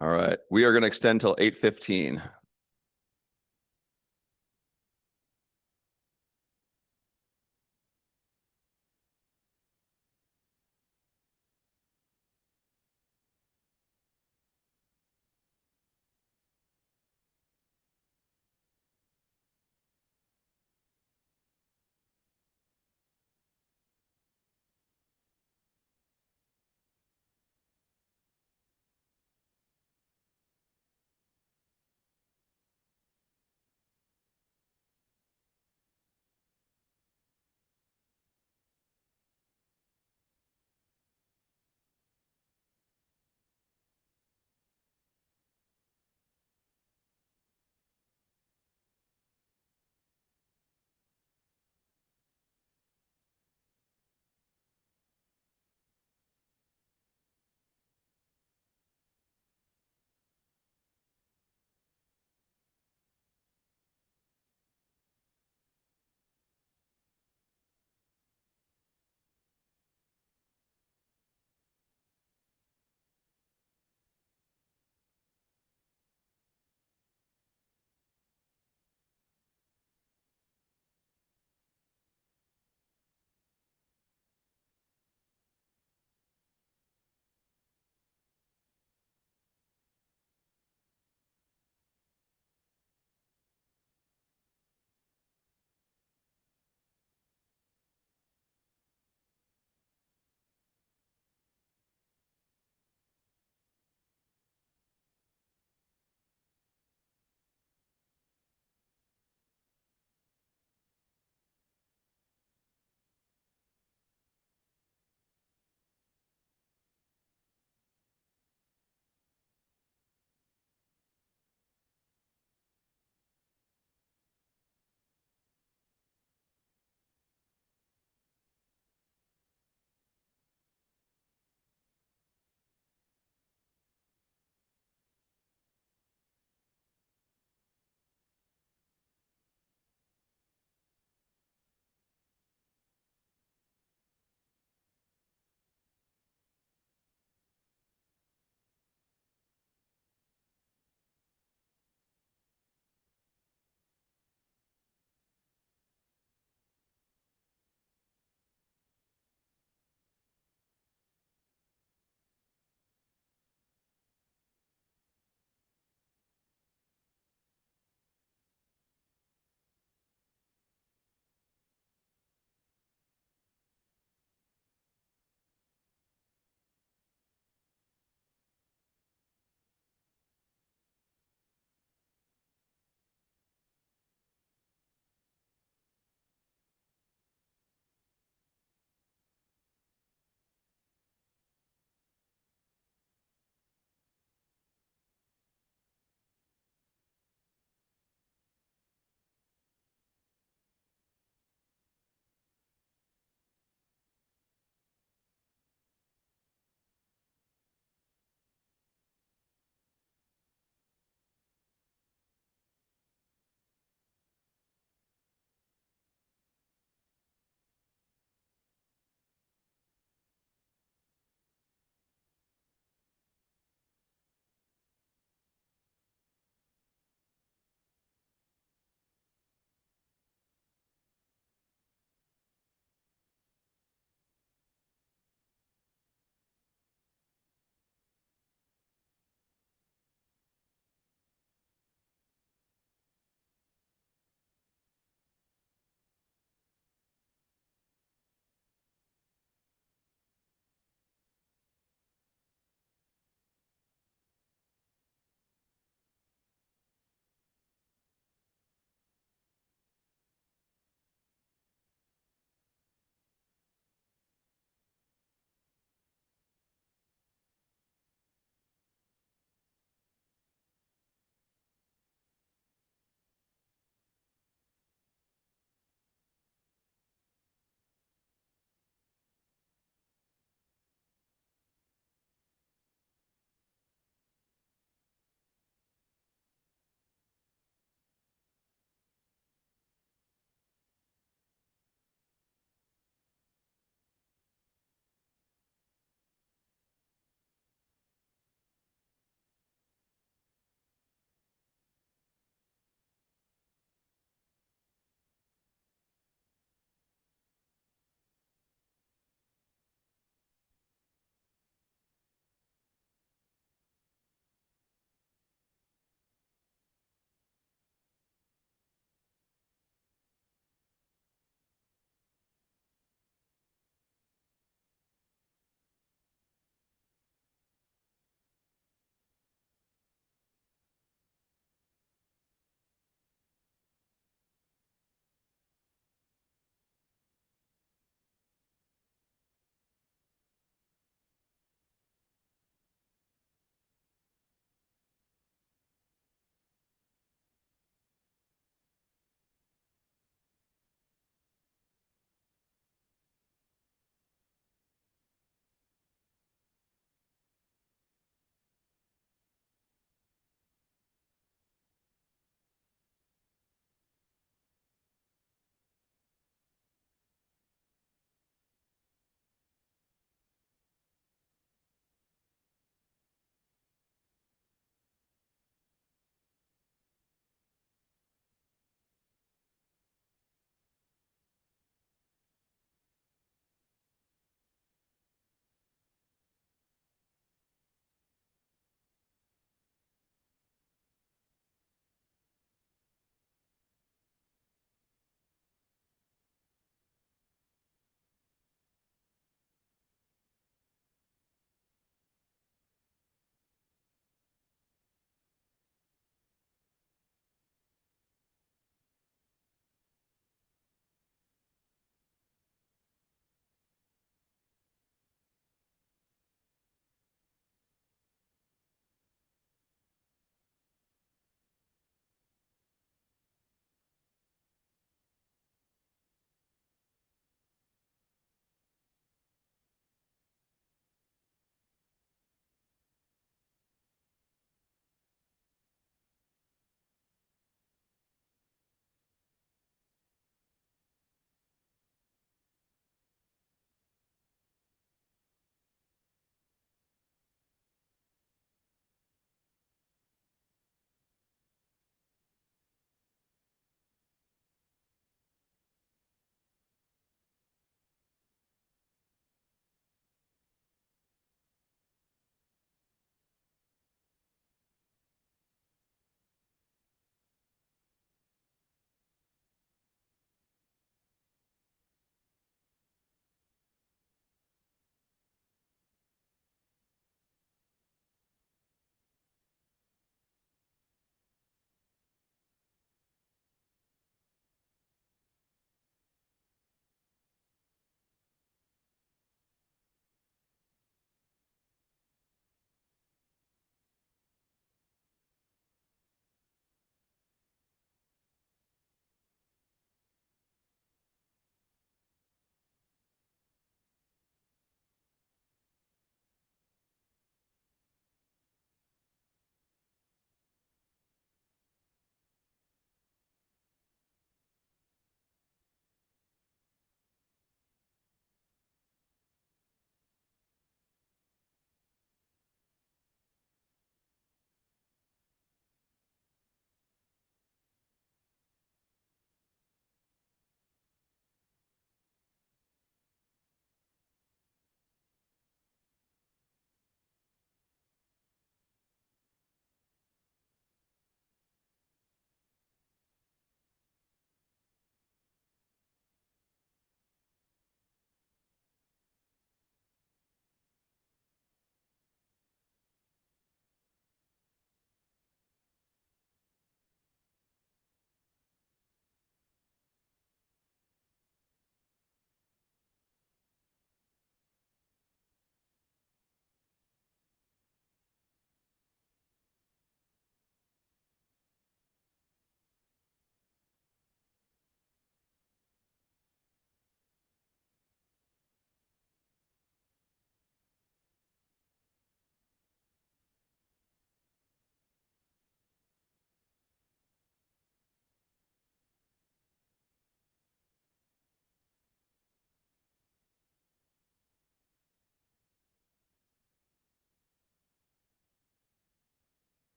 All right, we are going to extend till 8:15.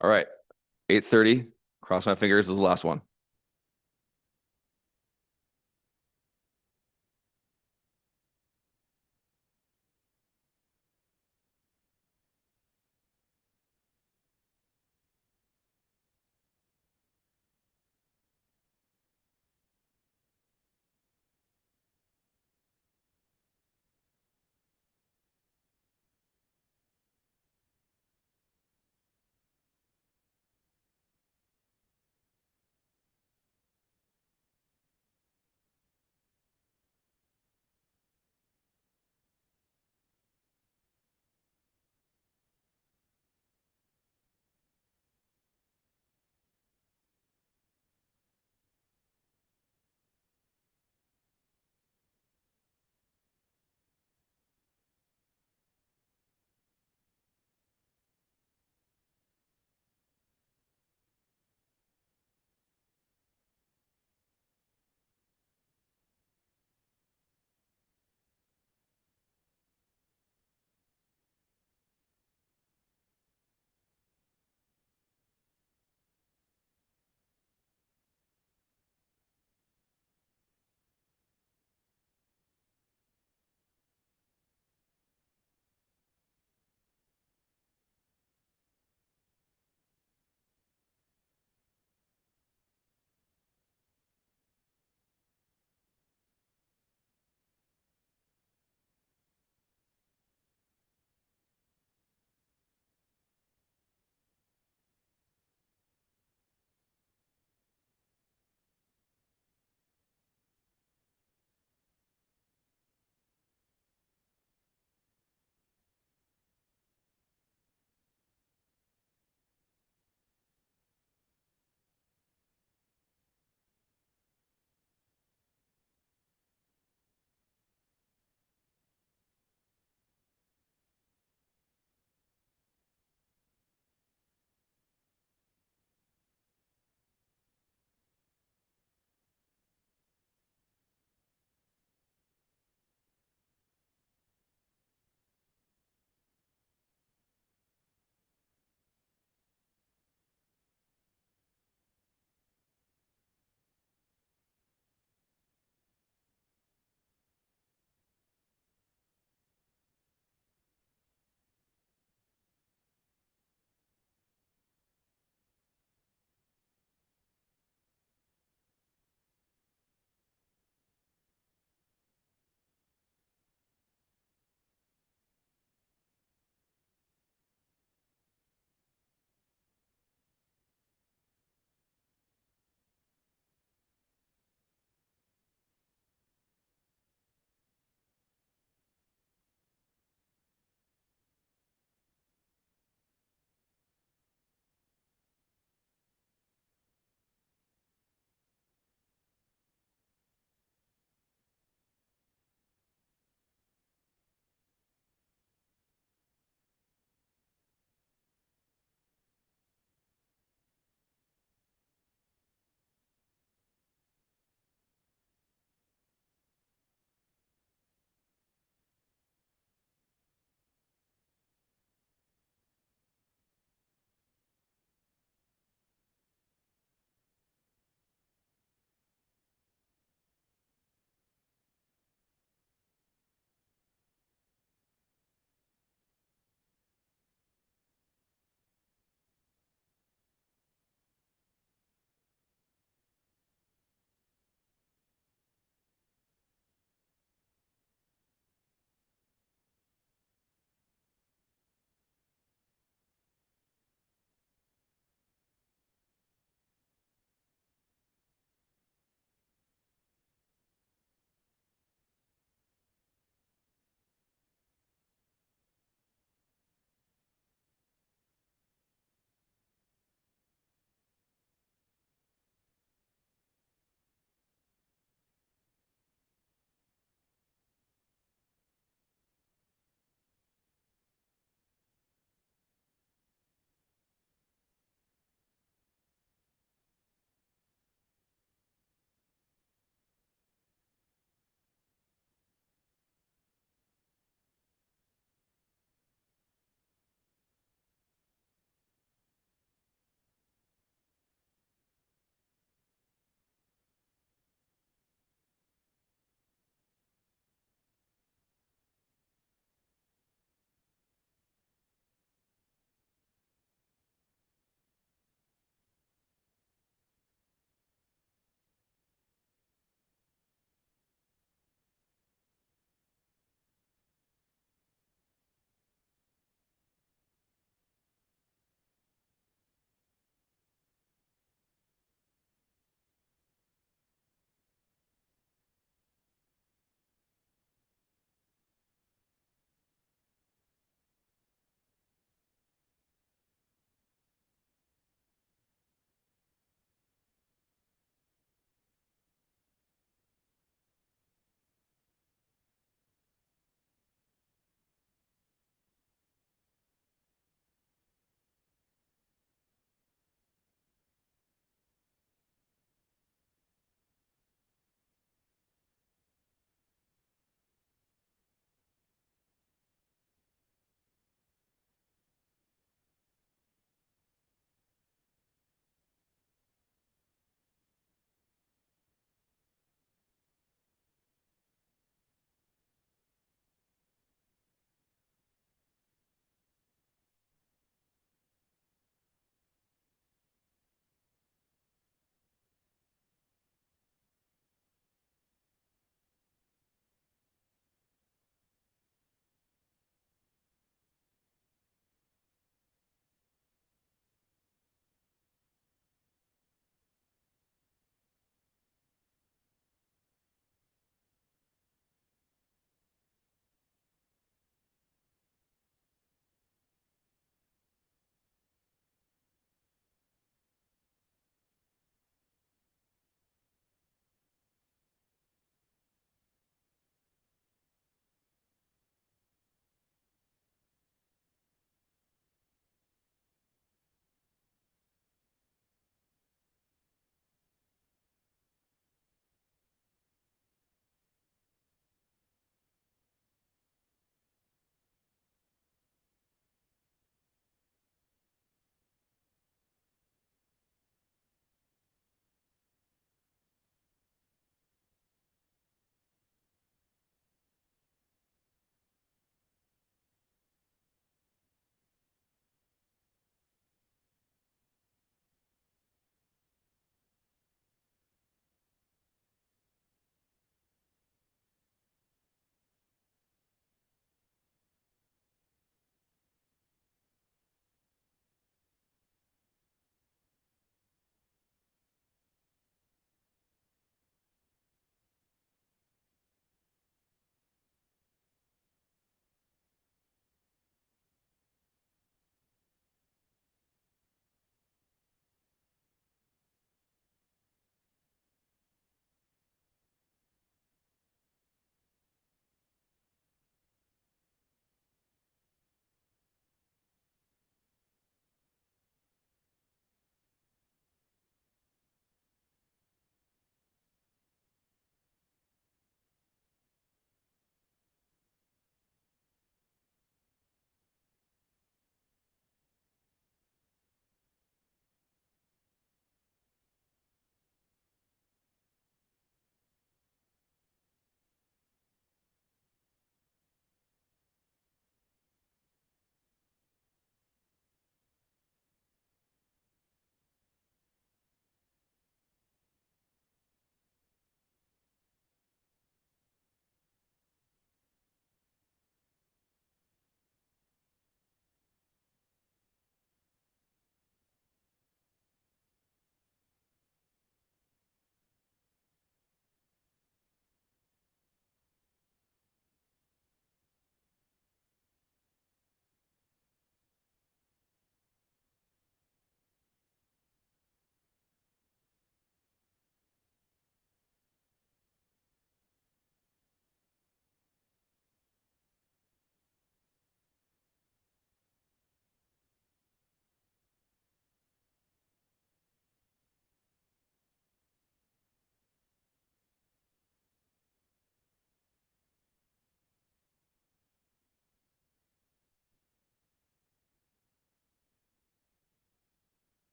All right, 8:30. Cross my fingers is the last one.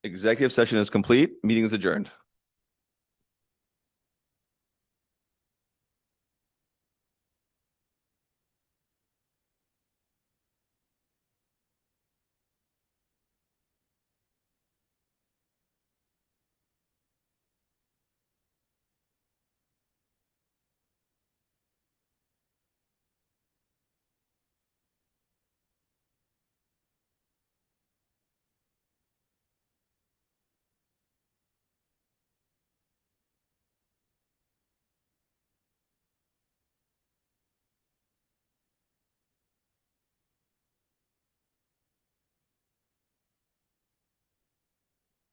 Executive session is complete. Meeting is adjourned.